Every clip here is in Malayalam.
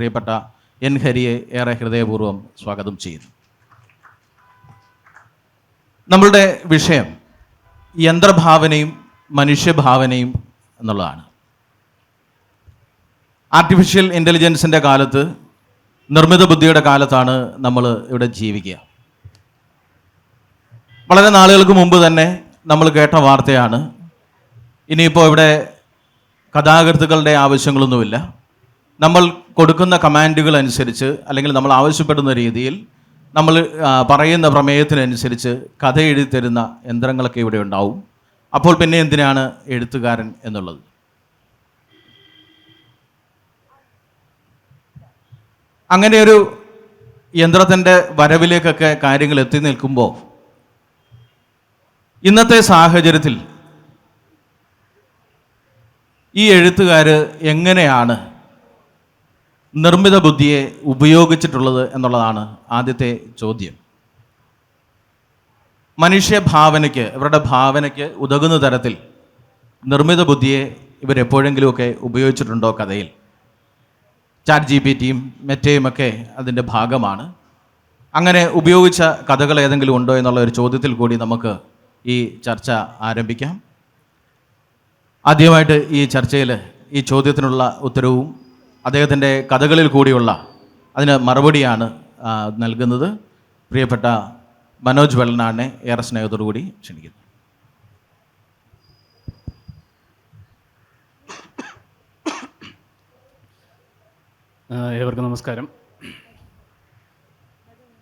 പ്രിയപ്പെട്ട എൻ ഹരിയെ ഏറെ ഹൃദയപൂർവ്വം സ്വാഗതം ചെയ്യുന്നു. നമ്മളുടെ വിഷയം യന്ത്രഭാവനയും മനുഷ്യഭാവനയും എന്നുള്ളതാണ്. ആർട്ടിഫിഷ്യൽ ഇൻ്റലിജൻസിൻ്റെ കാലത്ത്, നിർമ്മിത ബുദ്ധിയുടെ കാലത്താണ് നമ്മൾ ഇവിടെ ജീവിക്കുക. വളരെ നാളുകൾക്ക് മുമ്പ് തന്നെ നമ്മൾ കേട്ട വാർത്തയാണ്. ഇനിയിപ്പോൾ ഇവിടെ കഥാകൃത്തുക്കളുടെ ആവശ്യങ്ങളൊന്നുമില്ല. നമ്മൾ കൊടുക്കുന്ന കമാൻഡുകൾ അനുസരിച്ച്, അല്ലെങ്കിൽ നമ്മൾ ആവശ്യപ്പെടുന്ന രീതിയിൽ, നമ്മൾ പറയുന്ന പ്രമേയത്തിനനുസരിച്ച് കഥ എഴുതി തരുന്ന യന്ത്രങ്ങളൊക്കെ ഇവിടെ ഉണ്ടാവും. അപ്പോൾ പിന്നെ എന്തിനാണ് എഴുത്തുകാരൻ എന്നുള്ളത്? അങ്ങനെ ഒരു യന്ത്രത്തിൻ്റെ വരവിലേക്കൊക്കെ കാര്യങ്ങൾ എത്തി നിൽക്കുമ്പോൾ, ഇന്നത്തെ സാഹചര്യത്തിൽ ഈ എഴുത്തുകാർ എങ്ങനെയാണ് നിർമ്മിത ബുദ്ധിയെ ഉപയോഗിച്ചിട്ടുള്ളത് എന്നുള്ളതാണ് ആദ്യത്തെ ചോദ്യം. മനുഷ്യഭാവനയ്ക്ക്, ഇവരുടെ ഭാവനയ്ക്ക് ഉതകുന്ന തരത്തിൽ നിർമ്മിത ബുദ്ധിയെ ഇവരെപ്പോഴെങ്കിലുമൊക്കെ ഉപയോഗിച്ചിട്ടുണ്ടോ കഥയിൽ? ChatGPTയും മെറ്റയുമൊക്കെ അതിൻ്റെ ഭാഗമാണ്. അങ്ങനെ ഉപയോഗിച്ച കഥകൾ ഏതെങ്കിലും ഉണ്ടോ എന്നുള്ള ഒരു ചോദ്യത്തിൽ കൂടി നമുക്ക് ഈ ചർച്ച ആരംഭിക്കാം. ആദ്യമായിട്ട് ഈ ചർച്ചയിൽ ഈ ചോദ്യത്തിനുള്ള ഉത്തരവും അദ്ദേഹത്തിൻ്റെ കഥകളിൽ കൂടിയുള്ള അതിന് മറുപടിയാണ് നൽകുന്നത് പ്രിയപ്പെട്ട മനോജ് വെള്ളനാടിനെ ഏറെ സ്നേഹത്തോടു കൂടി ക്ഷണിക്കുന്നു. ഏവർക്കും നമസ്കാരം.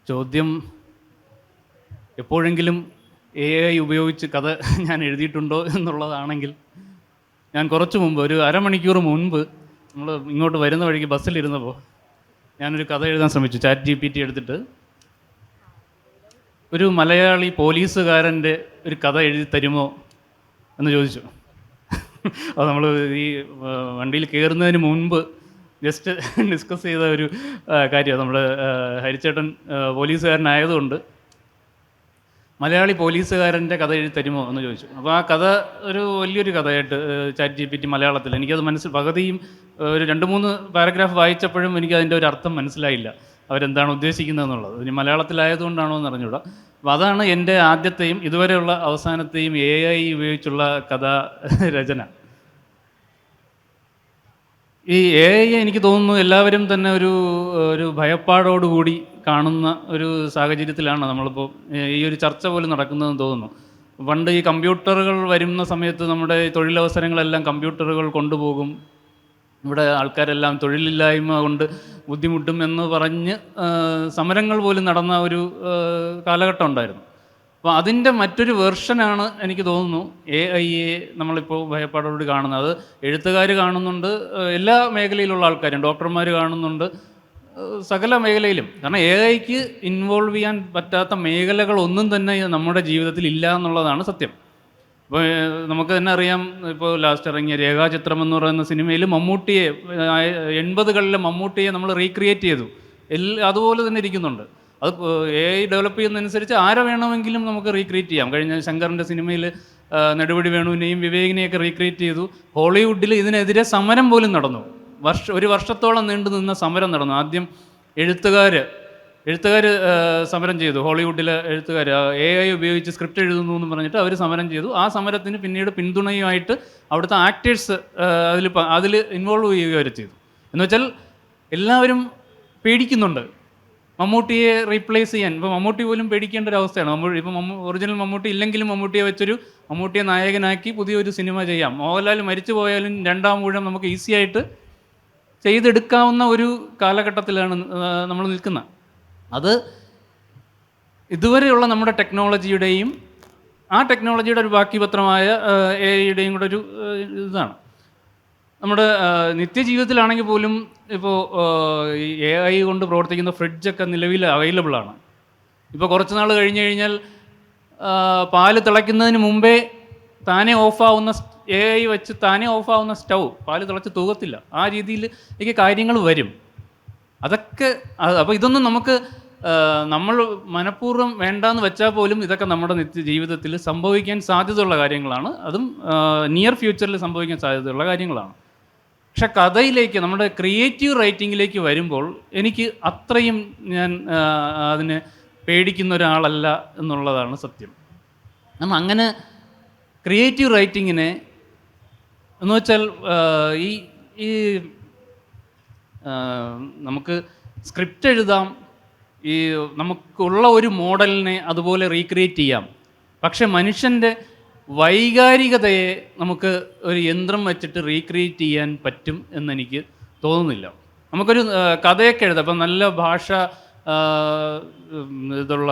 ചോദ്യം എപ്പോഴെങ്കിലും AI ഉപയോഗിച്ച് കഥ ഞാൻ എഴുതിയിട്ടുണ്ടോ എന്നുള്ളതാണെങ്കിൽ, ഞാൻ കുറച്ച് മുമ്പ്, ഒരു അരമണിക്കൂർ മുൻപ്, നമ്മൾ ഇങ്ങോട്ട് വരുന്ന വഴിക്ക് ബസ്സിലിരുന്നപ്പോൾ ഞാനൊരു കഥ എഴുതാൻ ശ്രമിച്ചു. ChatGPT എടുത്തിട്ട് ഒരു മലയാളി പോലീസുകാരൻ്റെ ഒരു കഥ എഴുതി തരുമോ എന്ന് ചോദിച്ചു. അത് നമ്മൾ ഈ വണ്ടിയിൽ കയറുന്നതിന് മുൻപ് ജസ്റ്റ് ഡിസ്കസ് ചെയ്ത ഒരു കാര്യമാണ്. നമ്മുടെ ഹരിച്ചേട്ടൻ പോലീസുകാരനായതുകൊണ്ട് മലയാളി പോലീസുകാരൻ്റെ കഥ എഴുതി തരുമോ എന്ന് ചോദിച്ചു. അപ്പോൾ ആ കഥ ഒരു വലിയൊരു കഥയായിട്ട് ChatGPT മലയാളത്തിൽ, എനിക്കത് പകുതിയും ഒരു 2-3 പാരഗ്രാഫ് വായിച്ചപ്പോഴും എനിക്കതിൻ്റെ ഒരു അർത്ഥം മനസ്സിലായില്ല, അവരെന്താണ് ഉദ്ദേശിക്കുന്നതെന്നുള്ളത്. ഇനി മലയാളത്തിലായതുകൊണ്ടാണോ എന്ന് അറിഞ്ഞൂടാ. അപ്പോൾ അതാണ് എൻ്റെ ആദ്യത്തെയും ഇതുവരെയുള്ള അവസാനത്തെയും AI ഉപയോഗിച്ചുള്ള കഥാ രചന. ഈ AI എനിക്ക് തോന്നുന്നു എല്ലാവരും തന്നെ ഒരു ഭയപ്പാടോടുകൂടി കാണുന്ന ഒരു സാഹചര്യത്തിലാണ് നമ്മളിപ്പോൾ ഈ ഒരു ചർച്ച പോലും നടക്കുന്നതെന്ന് തോന്നുന്നു. പണ്ട് ഈ കമ്പ്യൂട്ടറുകൾ വരുന്ന സമയത്ത് നമ്മുടെ തൊഴിലവസരങ്ങളെല്ലാം കമ്പ്യൂട്ടറുകൾ കൊണ്ടുപോകും, ഇവിടെ ആൾക്കാരെല്ലാം തൊഴിലില്ലായ്മ കൊണ്ട് ബുദ്ധിമുട്ടും എന്ന് പറഞ്ഞ് സമരങ്ങൾ പോലും നടന്ന ഒരു കാലഘട്ടം ഉണ്ടായിരുന്നു. അപ്പോൾ അതിൻ്റെ മറ്റൊരു വെർഷനാണ് എനിക്ക് തോന്നുന്നു AI-യെ നമ്മളിപ്പോൾ ഭയപ്പാടോട് കാണുന്നത്. അത് എഴുത്തുകാർ കാണുന്നുണ്ട്, എല്ലാ മേഖലയിലുള്ള ആൾക്കാരും, ഡോക്ടർമാർ കാണുന്നുണ്ട്, സകല മേഖലയിലും. കാരണം AI-ക്ക് ഇൻവോൾവ് ചെയ്യാൻ പറ്റാത്ത മേഖലകളൊന്നും തന്നെ നമ്മുടെ ജീവിതത്തിൽ ഇല്ല എന്നുള്ളതാണ് സത്യം. ഇപ്പോൾ നമുക്ക് തന്നെ അറിയാം, ഇപ്പോൾ ലാസ്റ്റ് ഇറങ്ങിയ രേഖാചിത്രം എന്ന് പറയുന്ന സിനിമയിൽ മമ്മൂട്ടിയെ, 80കളിലെ മമ്മൂട്ടിയെ നമ്മൾ റീക്രിയേറ്റ് ചെയ്തു. അതുപോലെ തന്നെ ഇരിക്കുന്നുണ്ട്. അത് AI ഡെവലപ്പ് ചെയ്യുന്നതനുസരിച്ച് ആരെ വേണമെങ്കിലും നമുക്ക് റീക്രിയേറ്റ് ചെയ്യാം. കഴിഞ്ഞ ശങ്കറിൻ്റെ സിനിമയിൽ നെടുമുടി വേണുവിനെയും വിവേകിനെയൊക്കെ റീക്രിയേറ്റ് ചെയ്തു. ഹോളിവുഡിൽ ഇതിനെതിരെ സമരം പോലും നടന്നു. ഒരു വർഷത്തോളം നീണ്ടു നിന്ന സമരം നടന്നു. ആദ്യം എഴുത്തുകാർ സമരം ചെയ്തു. ഹോളിവുഡിലെ എഴുത്തുകാർ AI ഉപയോഗിച്ച് സ്ക്രിപ്റ്റ് എഴുതുന്നു എന്ന് പറഞ്ഞിട്ട് അവർ സമരം ചെയ്തു. ആ സമരത്തിന് പിന്നീട് പിന്തുണയുമായിട്ട് അവിടുത്തെ ആക്ടേഴ്സ് അതിൽ ഇൻവോൾവ് ചെയ്യുകയും ചെയ്തു. എന്നുവെച്ചാൽ എല്ലാവരും പേടിക്കുന്നുണ്ട് മമ്മൂട്ടിയെ റീപ്ലേസ് ചെയ്യാൻ. ഇപ്പോൾ മമ്മൂട്ടി പോലും പേടിക്കേണ്ട ഒരു അവസ്ഥയാണ്. ഇപ്പം ഒറിജിനൽ മമ്മൂട്ടി ഇല്ലെങ്കിലും മമ്മൂട്ടിയെ നായകനാക്കി പുതിയൊരു സിനിമ ചെയ്യാം. മോഹൻലാൽ മരിച്ചു പോയാലും 2ാം ഊഴം നമുക്ക് ഈസി ആയിട്ട് ചെയ്തെടുക്കാവുന്ന ഒരു കാലഘട്ടത്തിലാണ് നമ്മൾ നിൽക്കുന്നത്. അത് ഇതുവരെയുള്ള നമ്മുടെ ടെക്നോളജിയുടെയും ആ ടെക്നോളജിയുടെ ഒരു ബാക്കി പത്രമായ AI-യുടെയും കൂടെ ഒരു ഇതാണ്. നമ്മുടെ നിത്യജീവിതത്തിലാണെങ്കിൽ പോലും ഇപ്പോൾ ഈ AI കൊണ്ട് പ്രവർത്തിക്കുന്ന ഫ്രിഡ്ജൊക്കെ നിലവിൽ അവൈലബിളാണ്. ഇപ്പോൾ കുറച്ച് നാൾ കഴിഞ്ഞ് കഴിഞ്ഞാൽ പാല് തിളയ്ക്കുന്നതിന് മുമ്പേ താനെ ഓഫാവുന്ന, AI വെച്ച് താനെ ഓഫാവുന്ന സ്റ്റൗ, പാല് തിളച്ച് തൂകത്തില്ല, ആ രീതിയിൽ എനിക്ക് കാര്യങ്ങൾ വരും. അതൊക്കെ അപ്പോൾ ഇതൊന്നും നമുക്ക് നമ്മൾ മനഃപൂർവ്വം വേണ്ടാന്ന് വെച്ചാൽ പോലും ഇതൊക്കെ നമ്മുടെ നിത്യജീവിതത്തിൽ സംഭവിക്കാൻ സാധ്യതയുള്ള കാര്യങ്ങളാണ്. അതും നിയർ ഫ്യൂച്ചറിൽ സംഭവിക്കാൻ സാധ്യതയുള്ള കാര്യങ്ങളാണ്. പക്ഷെ കഥയിലേക്ക്, നമ്മുടെ ക്രിയേറ്റീവ് റൈറ്റിങ്ങിലേക്ക് വരുമ്പോൾ എനിക്ക് അത്രയും ഞാൻ അതിനെ പേടിക്കുന്ന ഒരാളല്ല എന്നുള്ളതാണ് സത്യം. കാരണം അങ്ങനെ ക്രിയേറ്റീവ് റൈറ്റിങ്ങിനെ എന്ന് വെച്ചാൽ ഈ ഈ നമുക്ക് സ്ക്രിപ്റ്റ് എഴുതാം, ഈ നമുക്കുള്ള ഒരു മോഡലിനെ അതുപോലെ റീക്രിയേറ്റ് ചെയ്യാം. പക്ഷെ മനുഷ്യൻ്റെ വൈകാരികതയെ നമുക്ക് ഒരു യന്ത്രം വെച്ചിട്ട് റീക്രിയേറ്റ് ചെയ്യാൻ പറ്റും എന്നെനിക്ക് തോന്നുന്നില്ല. നമുക്കൊരു കഥയൊക്കെ എഴുതാം. ഇപ്പം നല്ല ഭാഷ ഇതുള്ള,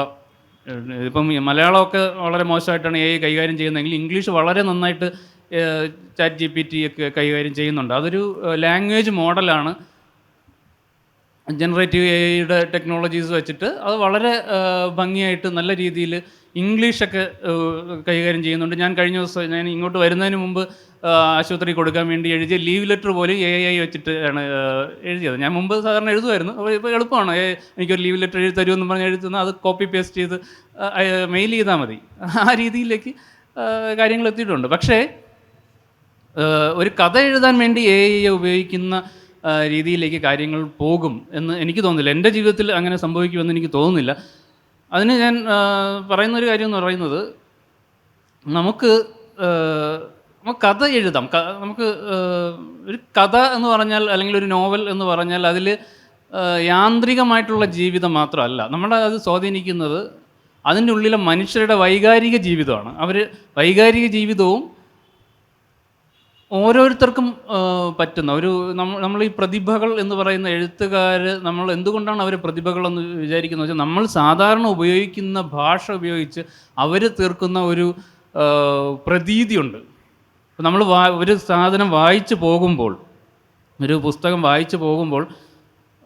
ഇപ്പം മലയാളമൊക്കെ വളരെ മോശമായിട്ടാണ് AI കൈകാര്യം ചെയ്യുന്നതെങ്കിൽ ഇംഗ്ലീഷ് വളരെ നന്നായിട്ട് ചാറ്റ് GPT ഒക്കെ കൈകാര്യം ചെയ്യുന്നുണ്ട്. അതൊരു ലാംഗ്വേജ് മോഡലാണ്. ജനറേറ്റീവ് AIയുടെ ടെക്നോളജീസ് വെച്ചിട്ട് അത് വളരെ ഭംഗിയായിട്ട് നല്ല രീതിയിൽ ഇംഗ്ലീഷൊക്കെ കൈകാര്യം ചെയ്യുന്നുണ്ട്. ഞാൻ കഴിഞ്ഞ ദിവസം ഞാൻ ഇങ്ങോട്ട് വരുന്നതിന് മുമ്പ് ആശുപത്രി കൊടുക്കാൻ വേണ്ടി എഴുതിയ ലീവ് ലെറ്റർ പോലും AI വെച്ചിട്ട് ആണ് എഴുതിയത്. ഞാൻ മുമ്പ് സാധാരണ എഴുതുമായിരുന്നു. അപ്പോൾ ഇപ്പോൾ എളുപ്പമാണ്, എനിക്കൊരു ലീവ് ലെറ്റർ എഴുതി തരുമെന്ന് പറഞ്ഞ് എഴുതുന്ന അത് കോപ്പി പേസ്റ്റ് ചെയ്ത് മെയിൽ ചെയ്താൽ മതി. ആ രീതിയിലേക്ക് കാര്യങ്ങൾ എത്തിയിട്ടുണ്ട്. പക്ഷേ ഒരു കഥ എഴുതാൻ വേണ്ടി AI ഉപയോഗിക്കുന്ന രീതിയിലേക്ക് കാര്യങ്ങൾ പോകും എന്ന് എനിക്ക് തോന്നുന്നില്ല. എൻ്റെ ജീവിതത്തിൽ അങ്ങനെ സംഭവിക്കുമെന്ന് എനിക്ക് തോന്നുന്നില്ല. അതിന് ഞാൻ പറയുന്നൊരു കാര്യം എന്ന് പറയുന്നത്, നമുക്ക് കഥ എഴുതാം. നമുക്ക് ഒരു കഥ എന്ന് പറഞ്ഞാൽ, അല്ലെങ്കിൽ ഒരു നോവൽ എന്ന് പറഞ്ഞാൽ അതിൽ യാന്ത്രികമായിട്ടുള്ള ജീവിതം മാത്രമല്ല നമ്മളെ അത് സ്വാധീനിക്കുന്നത്, അതിൻ്റെ ഉള്ളിലെ മനുഷ്യരുടെ വൈകാരിക ജീവിതമാണ്. അവർ വൈകാരിക ജീവിതവും ഓരോരുത്തർക്കും പറ്റുന്ന ഒരു നമ്മൾ ഈ പ്രതിഭകൾ എന്ന് പറയുന്ന എഴുത്തുകാർ, നമ്മൾ എന്തുകൊണ്ടാണ് അവർ പ്രതിഭകളെന്ന് വിചാരിക്കുന്നത് വെച്ചാൽ, നമ്മൾ സാധാരണ ഉപയോഗിക്കുന്ന ഭാഷ ഉപയോഗിച്ച് അവർ തീർക്കുന്ന ഒരു പ്രതീതിയുണ്ട്. നമ്മൾ ഒരു സാധനം വായിച്ചു പോകുമ്പോൾ, ഒരു പുസ്തകം വായിച്ചു പോകുമ്പോൾ,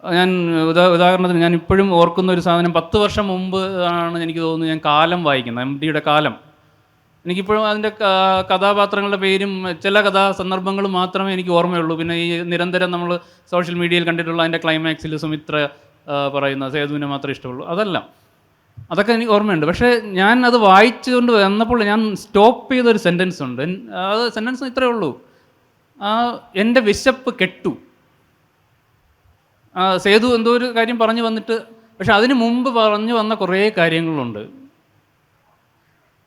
ഞാൻ ഉദാഹരണത്തിന് ഞാൻ ഇപ്പോഴും ഓർക്കുന്ന ഒരു സാധനം, 10 വർഷം മുമ്പ് ആണ് എനിക്ക് തോന്നുന്നു ഞാൻ കാലം വായിക്കുന്നത്, MTയുടെ കാലം. എനിക്കിപ്പോഴും അതിൻ്റെ കഥാപാത്രങ്ങളുടെ പേരും ചില കഥാസന്ദർഭങ്ങളും മാത്രമേ എനിക്ക് ഓർമ്മയുള്ളൂ. പിന്നെ ഈ നിരന്തരം നമ്മൾ സോഷ്യൽ മീഡിയയിൽ കണ്ടിട്ടുള്ള അതിൻ്റെ ക്ലൈമാക്സിൽ സുമിത്ര പറയുന്ന സേതുവിനെ മാത്രമേ ഇഷ്ടമുള്ളൂ, അതൊക്കെ എനിക്ക് ഓർമ്മയുണ്ട്. പക്ഷേ ഞാൻ അത് വായിച്ചുകൊണ്ട് വന്നപ്പോൾ ഞാൻ സ്റ്റോപ്പ് ചെയ്തൊരു സെൻറ്റൻസ് ഉണ്ട്. അത് സെൻറ്റൻസ് ഇത്രയേ ഉള്ളൂ: എൻ്റെ വിശപ്പ് കെട്ടു. സേതു എന്തോ ഒരു കാര്യം പറഞ്ഞു വന്നിട്ട്, പക്ഷെ അതിന് മുമ്പ് പറഞ്ഞു വന്ന കുറേ കാര്യങ്ങളുണ്ട്.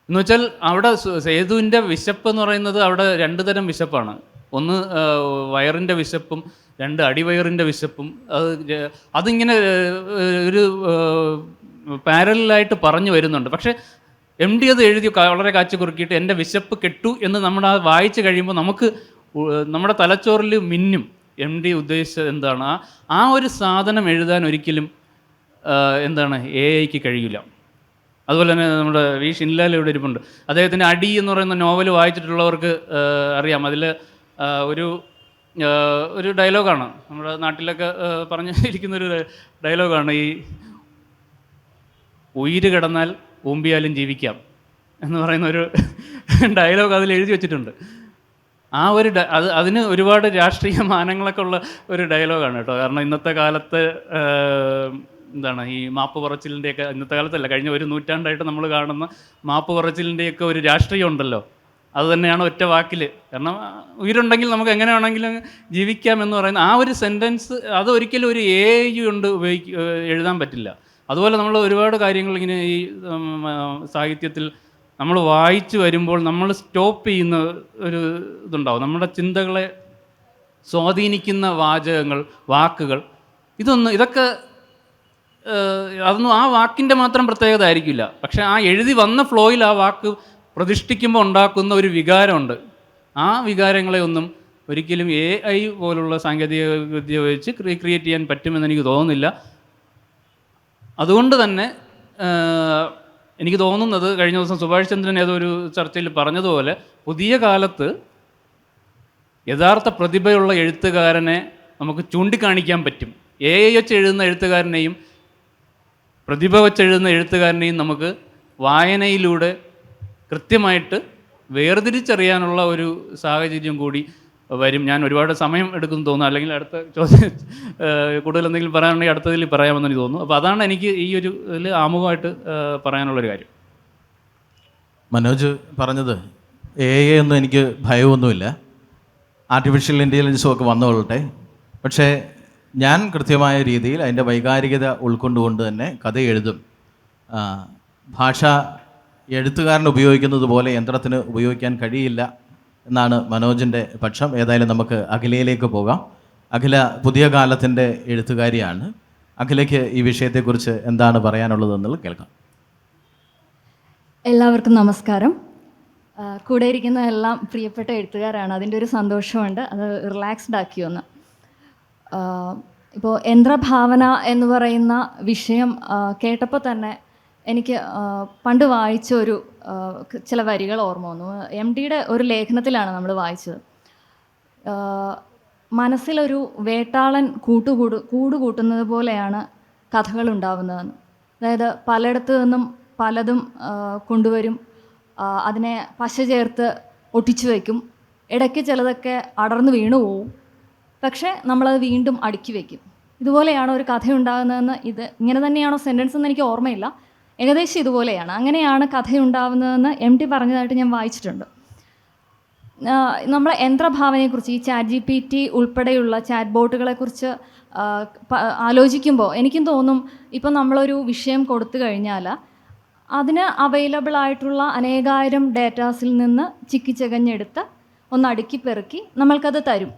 എന്ന് വെച്ചാൽ അവിടെ സേതുവിൻ്റെ വിശപ്പ് എന്ന് പറയുന്നത് അവിടെ 2 തരം വിശപ്പാണ്. ഒന്ന് വയറിൻ്റെ വിശപ്പും, 2 അടിവയറിൻ്റെ വിശപ്പും. അതിങ്ങനെ ഒരു പാരലായിട്ട് പറഞ്ഞു വരുന്നുണ്ട്. പക്ഷേ MT അത് എഴുതി വളരെ കാച്ചു കുറുക്കിയിട്ട് എൻ്റെ വിശപ്പ് കെട്ടു എന്ന് നമ്മൾ വായിച്ച് കഴിയുമ്പോൾ നമുക്ക് നമ്മുടെ തലച്ചോറിൽ മിന്നും MT ഉദ്ദേശിച്ചത് എന്താണ്. ആ ഒരു സാധനം എഴുതാൻ ഒരിക്കലും എന്താണ് AIക്ക് കഴിയില്ല. അതുപോലെ തന്നെ നമ്മുടെ വി ഷിൻലാൽ ഇവിടെ ഇരിപ്പുണ്ട്. അദ്ദേഹത്തിൻ്റെ അടി എന്ന് പറയുന്ന നോവൽ വായിച്ചിട്ടുള്ളവർക്ക് അറിയാം. അതിൽ ഒരു ഡയലോഗാണ്, നമ്മുടെ നാട്ടിലൊക്കെ പറഞ്ഞിരിക്കുന്നൊരു ഡയലോഗാണ്, ഈ ഉയിര് കിടന്നാൽ ഊമ്പിയാലും ജീവിക്കാം എന്ന് പറയുന്ന ഒരു ഡയലോഗ് അതിൽ എഴുതി വെച്ചിട്ടുണ്ട്. ആ ഒരു അതിന് ഒരുപാട് രാഷ്ട്രീയ മാനങ്ങളൊക്കെ ഉള്ള ഒരു ഡയലോഗാണ് കേട്ടോ. കാരണം ഇന്നത്തെ കാലത്ത് എന്താണ് ഈ മാപ്പ് പറച്ചിലിൻ്റെയൊക്കെ, ഇന്നത്തെ കാലത്തല്ല കഴിഞ്ഞ ഒരു നൂറ്റാണ്ടായിട്ട് നമ്മൾ കാണുന്ന മാപ്പ് പറച്ചിലിൻ്റെയൊക്കെ ഒരു രാഷ്ട്രീയം ഉണ്ടല്ലോ. അത് തന്നെയാണ് ഒറ്റ വാക്കിൽ. കാരണം ഉയരുണ്ടെങ്കിൽ നമുക്ക് എങ്ങനെ വേണമെങ്കിലും ജീവിക്കാം എന്ന് പറയുന്ന ആ ഒരു സെൻറ്റൻസ്, അത് ഒരിക്കലും ഒരു AI കൊണ്ട് എഴുതാൻ പറ്റില്ല. അതുപോലെ നമ്മൾ ഒരുപാട് കാര്യങ്ങൾ ഇങ്ങനെ ഈ സാഹിത്യത്തിൽ നമ്മൾ വായിച്ചു വരുമ്പോൾ നമ്മൾ സ്റ്റോപ്പ് ചെയ്യുന്ന ഒരു ഇതുണ്ടാവും. നമ്മുടെ ചിന്തകളെ സ്വാധീനിക്കുന്ന വാചകങ്ങൾ, വാക്കുകൾ, ഇതൊക്കെ അതൊന്നും ആ വാക്കിൻ്റെ മാത്രം പ്രത്യേകത ആയിരിക്കില്ല. പക്ഷേ ആ എഴുതി വന്ന ഫ്ലോയിൽ ആ വാക്ക് പ്രതിഷ്ഠിക്കുമ്പോൾ ഉണ്ടാക്കുന്ന ഒരു വികാരമുണ്ട്. ആ വികാരങ്ങളെ ഒന്നും ഒരിക്കലും AI പോലുള്ള സാങ്കേതിക വിദ്യ ഉപയോഗിച്ച് റീക്രിയേറ്റ് ചെയ്യാൻ പറ്റുമെന്ന് എനിക്ക് തോന്നുന്നില്ല. അതുകൊണ്ട് തന്നെ എനിക്ക് തോന്നുന്നത്, കഴിഞ്ഞ ദിവസം സുഭാഷ് ചന്ദ്രൻ ഏതൊരു ചർച്ചയിൽ പറഞ്ഞതുപോലെ, പുതിയ കാലത്ത് യഥാർത്ഥ പ്രതിഭയുള്ള എഴുത്തുകാരനെ നമുക്ക് ചൂണ്ടിക്കാണിക്കാൻ പറ്റും. AI വെച്ച് എഴുതുന്ന എഴുത്തുകാരനെയും പ്രതിഭ വെച്ചെഴുതുന്ന എഴുത്തുകാരനെയും നമുക്ക് വായനയിലൂടെ കൃത്യമായിട്ട് വേർതിരിച്ചറിയാനുള്ള ഒരു സാഹചര്യം കൂടി വരും. ഞാൻ ഒരുപാട് സമയം എടുക്കുമെന്ന് തോന്നുന്നു, അല്ലെങ്കിൽ അടുത്ത ചോദ്യം കൂടുതൽ എന്തെങ്കിലും പറയാനുണ്ടെങ്കിൽ അടുത്തതിൽ പറയാമെന്ന് എനിക്ക് തോന്നുന്നു. അപ്പോൾ അതാണ് എനിക്ക് ഈ ഒരു ഇതിൽ ആമുഖമായിട്ട് പറയാനുള്ളൊരു കാര്യം. മനോജ് പറഞ്ഞത് AI ഒന്നും എനിക്ക് ഭയമൊന്നുമില്ല. ആർട്ടിഫിഷ്യൽ ഇൻ്റലിജൻസും ഒക്കെ വന്നുകൊള്ളട്ടെ. പക്ഷേ ഞാൻ കൃത്യമായ രീതിയിൽ അതിൻ്റെ വൈകാരികത ഉൾക്കൊണ്ടുകൊണ്ട് തന്നെ കഥ എഴുതും. ഭാഷ എഴുത്തുകാരൻ ഉപയോഗിക്കുന്നത് പോലെ യന്ത്രത്തിന് ഉപയോഗിക്കാൻ കഴിയില്ല എന്നാണ് മനോജിൻ്റെ പക്ഷം. ഏതായാലും നമുക്ക് അഖിലയിലേക്ക് പോകാം. അഖില പുതിയ കാലത്തിൻ്റെ എഴുത്തുകാരിയാണ്. അഖിലയ്ക്ക് ഈ വിഷയത്തെക്കുറിച്ച് എന്താണ് പറയാനുള്ളതെന്നുള്ളത് കേൾക്കാം. എല്ലാവർക്കും നമസ്കാരം. കൂടെ ഇരിക്കുന്ന എല്ലാം പ്രിയപ്പെട്ട എഴുത്തുകാരാണ്. അതിൻ്റെ ഒരു സന്തോഷമുണ്ട്. അത് റിലാക്സ്ഡ് ആക്കിയൊന്ന്. ഇപ്പോൾ യന്ത്രഭാവന എന്ന് പറയുന്ന വിഷയം കേട്ടപ്പോൾ തന്നെ എനിക്ക് പണ്ട് വായിച്ച ഒരു ചില വരികൾ ഓർമ്മ വന്നു. MDയുടെ ഒരു ലേഖനത്തിലാണ് നമ്മൾ വായിച്ചത്. മനസ്സിലൊരു വേട്ടാളൻ കൂട് കൂട്ടുന്നത് പോലെയാണ് കഥകൾ ഉണ്ടാവുന്നതെന്ന്. അതായത് പലയിടത്തു നിന്നും പലതും കൊണ്ടുവരും, അതിനെ പശ ചേർത്ത് ഒട്ടിച്ചു വയ്ക്കും. ഇടയ്ക്ക് ചിലതൊക്കെ അടർന്നു വീണു പോവും, പക്ഷേ നമ്മളത് വീണ്ടും അടുക്കി വയ്ക്കും. ഇതുപോലെയാണോ ഒരു കഥ ഉണ്ടാകുന്നതെന്ന്, ഇത് ഇങ്ങനെ തന്നെയാണോ സെൻറ്റൻസ് എന്ന് എനിക്ക് ഓർമ്മയില്ല, ഏകദേശം ഇതുപോലെയാണ്. അങ്ങനെയാണ് കഥയുണ്ടാവുന്നതെന്ന് MD പറഞ്ഞതായിട്ട് ഞാൻ വായിച്ചിട്ടുണ്ട്. നമ്മളെ യന്ത്രഭാവനയെക്കുറിച്ച്, ഈ ChatGPT ഉൾപ്പെടെയുള്ള ചാറ്റ് ബോട്ടുകളെക്കുറിച്ച് ആലോചിക്കുമ്പോൾ എനിക്കും തോന്നും, ഇപ്പം നമ്മളൊരു വിഷയം കൊടുത്തു കഴിഞ്ഞാൽ അതിന് അവൈലബിൾ ആയിട്ടുള്ള അനേകായിരം ഡേറ്റാസിൽ നിന്ന് ചിക്കിച്ചകഞ്ഞെടുത്ത് ഒന്ന് അടുക്കി പെറുക്കി നമ്മൾക്കത് തരും.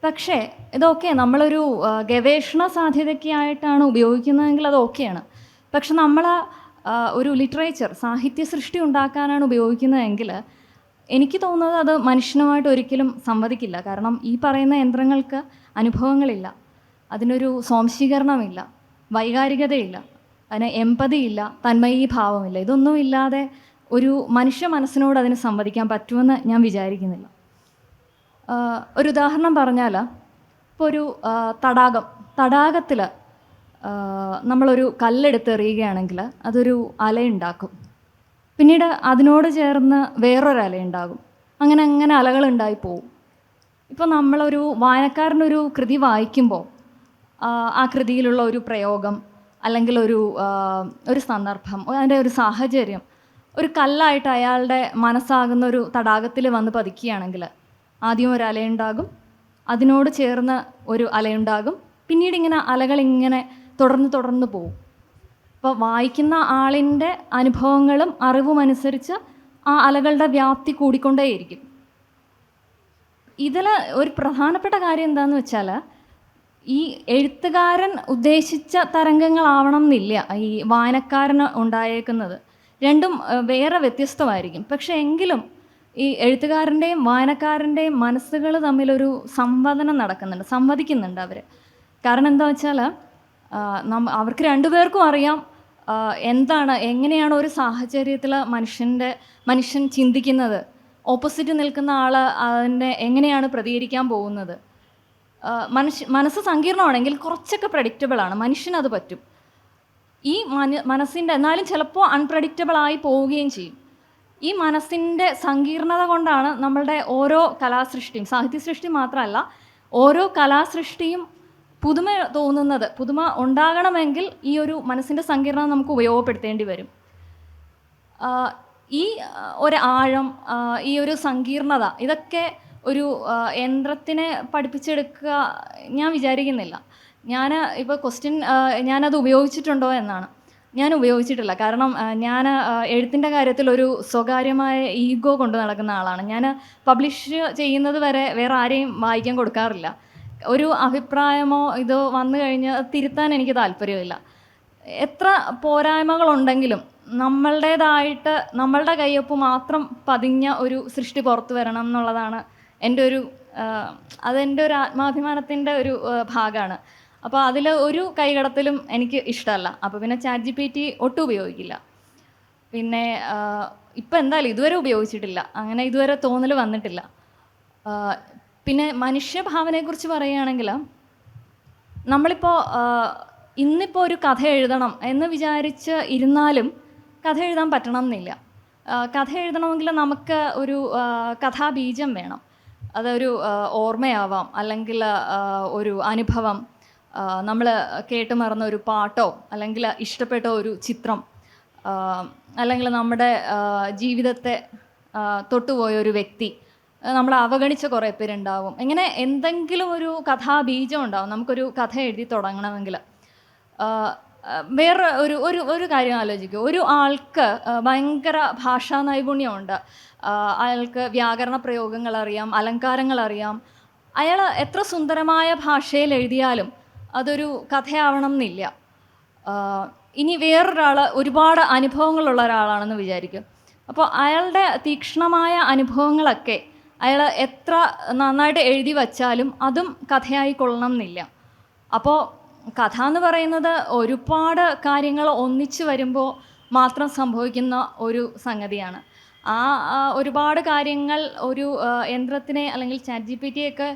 പക്ഷേ ഇതൊക്കെ നമ്മളൊരു ഗവേഷണ സാധ്യതയ്ക്കായിട്ടാണ് ഉപയോഗിക്കുന്നതെങ്കിൽ അത് ഓക്കെയാണ്. പക്ഷെ നമ്മൾ ഒരു ലിറ്ററേച്ചർ, സാഹിത്യ സൃഷ്ടി ഉണ്ടാക്കാനാണ് ഉപയോഗിക്കുന്നതെങ്കിൽ എനിക്ക് തോന്നുന്നത് അത് മനുഷ്യനുമായിട്ട് ഒരിക്കലും സംവദിക്കില്ല. കാരണം ഈ പറയുന്ന യന്ത്രങ്ങൾക്ക് അനുഭവങ്ങളില്ല, അതിനൊരു സ്വാംശീകരണമില്ല, വൈകാരികതയില്ല, അതിന് എമ്പതിയില്ല, തന്മയീഭാവമില്ല. ഇതൊന്നും ഇല്ലാതെ ഒരു മനുഷ്യ മനസ്സിനോട് അതിന് സംവദിക്കാൻ പറ്റുമെന്ന് ഞാൻ വിചാരിക്കുന്നില്ല. ഒരു ഉദാഹരണം പറഞ്ഞാൽ, ഇപ്പോൾ ഒരു തടാകത്തിൽ നമ്മളൊരു കല്ലെടുത്തെറിയുകയാണെങ്കിൽ അതൊരു അലയുണ്ടാക്കും. പിന്നീട് അതിനോട് ചേർന്ന് വേറൊരു അലയുണ്ടാകും. അങ്ങനെ അങ്ങനെ അലകളുണ്ടായി പോവും. ഇപ്പോൾ നമ്മളൊരു വായനക്കാരനൊരു കൃതി വായിക്കുമ്പോൾ ആ കൃതിയിലുള്ള ഒരു പ്രയോഗം അല്ലെങ്കിൽ ഒരു സന്ദർഭം, അതിൻ്റെ ഒരു സാഹചര്യം ഒരു കല്ലായിട്ട് അയാളുടെ മനസ്സാകുന്ന ഒരു തടാകത്തിൽ വന്ന് പതിക്കുകയാണെങ്കിൽ ആദ്യം ഒരു അലയുണ്ടാകും, അതിനോട് ചേർന്ന് ഒരു അലയുണ്ടാകും, പിന്നീട് ഇങ്ങനെ അലകളിങ്ങനെ തുടർന്ന് പോകും. അപ്പോൾ വായിക്കുന്ന ആളിൻ്റെ അനുഭവങ്ങളും അറിവും അനുസരിച്ച് ആ അലകളുടെ വ്യാപ്തി കൂടിക്കൊണ്ടേയിരിക്കും. ഇതിൽ ഒരു പ്രധാനപ്പെട്ട കാര്യം എന്താണെന്ന് വെച്ചാൽ, ഈ എഴുത്തുകാരൻ ഉദ്ദേശിച്ച തരംഗങ്ങളാവണം എന്നില്ല ഈ വായനക്കാരന് ഉണ്ടായേക്കുന്നത്. രണ്ടും വേറെ വ്യത്യസ്തമായിരിക്കും. പക്ഷേ എങ്കിലും ഈ എഴുത്തുകാരൻ്റെയും വായനക്കാരൻ്റെയും മനസ്സുകൾ തമ്മിലൊരു സംവദിക്കുന്നുണ്ട് അവർ. കാരണം എന്താ വെച്ചാൽ, അവർക്ക് രണ്ടുപേർക്കും അറിയാം എങ്ങനെയാണ് ഒരു സാഹചര്യത്തിൽ മനുഷ്യൻ ചിന്തിക്കുന്നത്, ഓപ്പോസിറ്റ് നിൽക്കുന്ന ആൾ അതിനെ എങ്ങനെയാണ് പ്രതികരിക്കാൻ പോകുന്നത്. മനസ്സ് സങ്കീർണമാണെങ്കിൽ കുറച്ചൊക്കെ പ്രഡിക്റ്റബിളാണ്, മനുഷ്യനത് പറ്റും. ഈ മനസ്സിൻ്റെ എന്നാലും ചിലപ്പോൾ അൺപ്രഡിക്റ്റബിളായി പോവുകയും ചെയ്യും. ഈ മനസ്സിൻ്റെ സങ്കീർണത കൊണ്ടാണ് നമ്മളുടെ ഓരോ കലാസൃഷ്ടിയും, സാഹിത്യ സൃഷ്ടി മാത്രമല്ല ഓരോ കലാസൃഷ്ടിയും പുതുമ തോന്നുന്നത്. പുതുമ ഉണ്ടാകണമെങ്കിൽ ഈ ഒരു മനസ്സിൻ്റെ സങ്കീർണത നമുക്ക് ഉപയോഗപ്പെടുത്തേണ്ടി വരും. ഈ ഒരു ആഴം, ഈ ഒരു സങ്കീർണത, ഇതൊക്കെ ഒരു യന്ത്രത്തിനെ പഠിപ്പിച്ചെടുക്കുക ഞാൻ വിചാരിക്കുന്നില്ല. ഞാൻ ഇപ്പോൾ ഞാനത് ഉപയോഗിച്ചിട്ടുണ്ടോ എന്നാണ്. ഞാൻ ഉപയോഗിച്ചിട്ടില്ല. കാരണം ഞാൻ എഴുത്തിൻ്റെ കാര്യത്തിൽ ഒരു സ്വകാര്യമായ ഈഗോ കൊണ്ട് നടക്കുന്ന ആളാണ്. ഞാൻ പബ്ലിഷ് ചെയ്യുന്നത് വരെ വേറെ ആരെയും വായിക്കാൻ കൊടുക്കാറില്ല. ഒരു അഭിപ്രായമോ ഇതോ വന്നു കഴിഞ്ഞാൽ തിരുത്താൻ എനിക്ക് താല്പര്യമില്ല. എത്ര പോരായ്മകളുണ്ടെങ്കിലും നമ്മളുടേതായിട്ട് നമ്മളുടെ കയ്യൊപ്പ് മാത്രം പതിഞ്ഞ ഒരു സൃഷ്ടി പുറത്തു വരണം എന്നുള്ളതാണ് അതെൻ്റെ ഒരു ആത്മാഭിമാനത്തിൻ്റെ ഒരു ഭാഗമാണ്. അപ്പോൾ അതിൽ ഒരു കൈകടത്തലും എനിക്ക് ഇഷ്ടമല്ല. അപ്പോൾ പിന്നെ ChatGPT ഒട്ടും ഉപയോഗിക്കില്ല. പിന്നെ ഇപ്പം എന്തായാലും ഇതുവരെ ഉപയോഗിച്ചിട്ടില്ല, അങ്ങനെ ഇതുവരെ തോന്നൽ വന്നിട്ടില്ല. പിന്നെ മനുഷ്യഭാവനയെക്കുറിച്ച് പറയുകയാണെങ്കിൽ, നമ്മളിപ്പോൾ ഇന്നിപ്പോൾ ഒരു കഥ എഴുതണം എന്ന് വിചാരിച്ച് ഇരുന്നാലും കഥ എഴുതാൻ പറ്റണം എന്നില്ല. കഥ എഴുതണമെങ്കിൽ നമുക്ക് ഒരു കഥാബീജം വേണം. അതൊരു ഓർമ്മയാവാം, അല്ലെങ്കിൽ ഒരു അനുഭവം, നമ്മൾ കേട്ട് മറന്ന ഒരു പാട്ടോ, അല്ലെങ്കിൽ ഇഷ്ടപ്പെട്ട ഒരു ചിത്രം, അല്ലെങ്കിൽ നമ്മുടെ ജീവിതത്തെ തൊട്ടുപോയ ഒരു വ്യക്തി, നമ്മൾ അവഗണിച്ച കുറേ പേരുണ്ടാവും. ഇങ്ങനെ എന്തെങ്കിലും ഒരു കഥാബീജം ഉണ്ടാവും നമുക്കൊരു കഥ എഴുതി തുടങ്ങണമെങ്കിൽ. വേറെ ഒരു ഒരു ഒരു കാര്യം ആലോചിക്കൂ. ഒരു ആൾക്ക് ഭയങ്കര ഭാഷാ നൈപുണ്യമുണ്ട്, അയാൾക്ക് വ്യാകരണ പ്രയോഗങ്ങൾ അറിയാം, അലങ്കാരങ്ങൾ അറിയാം. അയാൾ എത്ര സുന്ദരമായ ഭാഷയിൽ എഴുതിയാലും അതൊരു കഥയാവണം എന്നില്ല. ഇനി വേറൊരാൾ ഒരുപാട് അനുഭവങ്ങളുള്ള ഒരാളാണെന്ന് വിചാരിക്കും. അപ്പോൾ അയാളുടെ തീക്ഷ്ണമായ അനുഭവങ്ങളൊക്കെ അയാൾ എത്ര നന്നായിട്ട് എഴുതി വച്ചാലും അതും കഥയായി കൊള്ളണം എന്നില്ല. അപ്പോൾ കഥ എന്ന് പറയുന്നത് ഒരുപാട് കാര്യങ്ങൾ ഒന്നിച്ചു വരുമ്പോൾ മാത്രം സംഭവിക്കുന്ന ഒരു സംഗതിയാണ്. ഒരുപാട് കാര്യങ്ങൾ ഒരു യന്ത്രത്തിനെ അല്ലെങ്കിൽ ChatGPT ഒക്കെ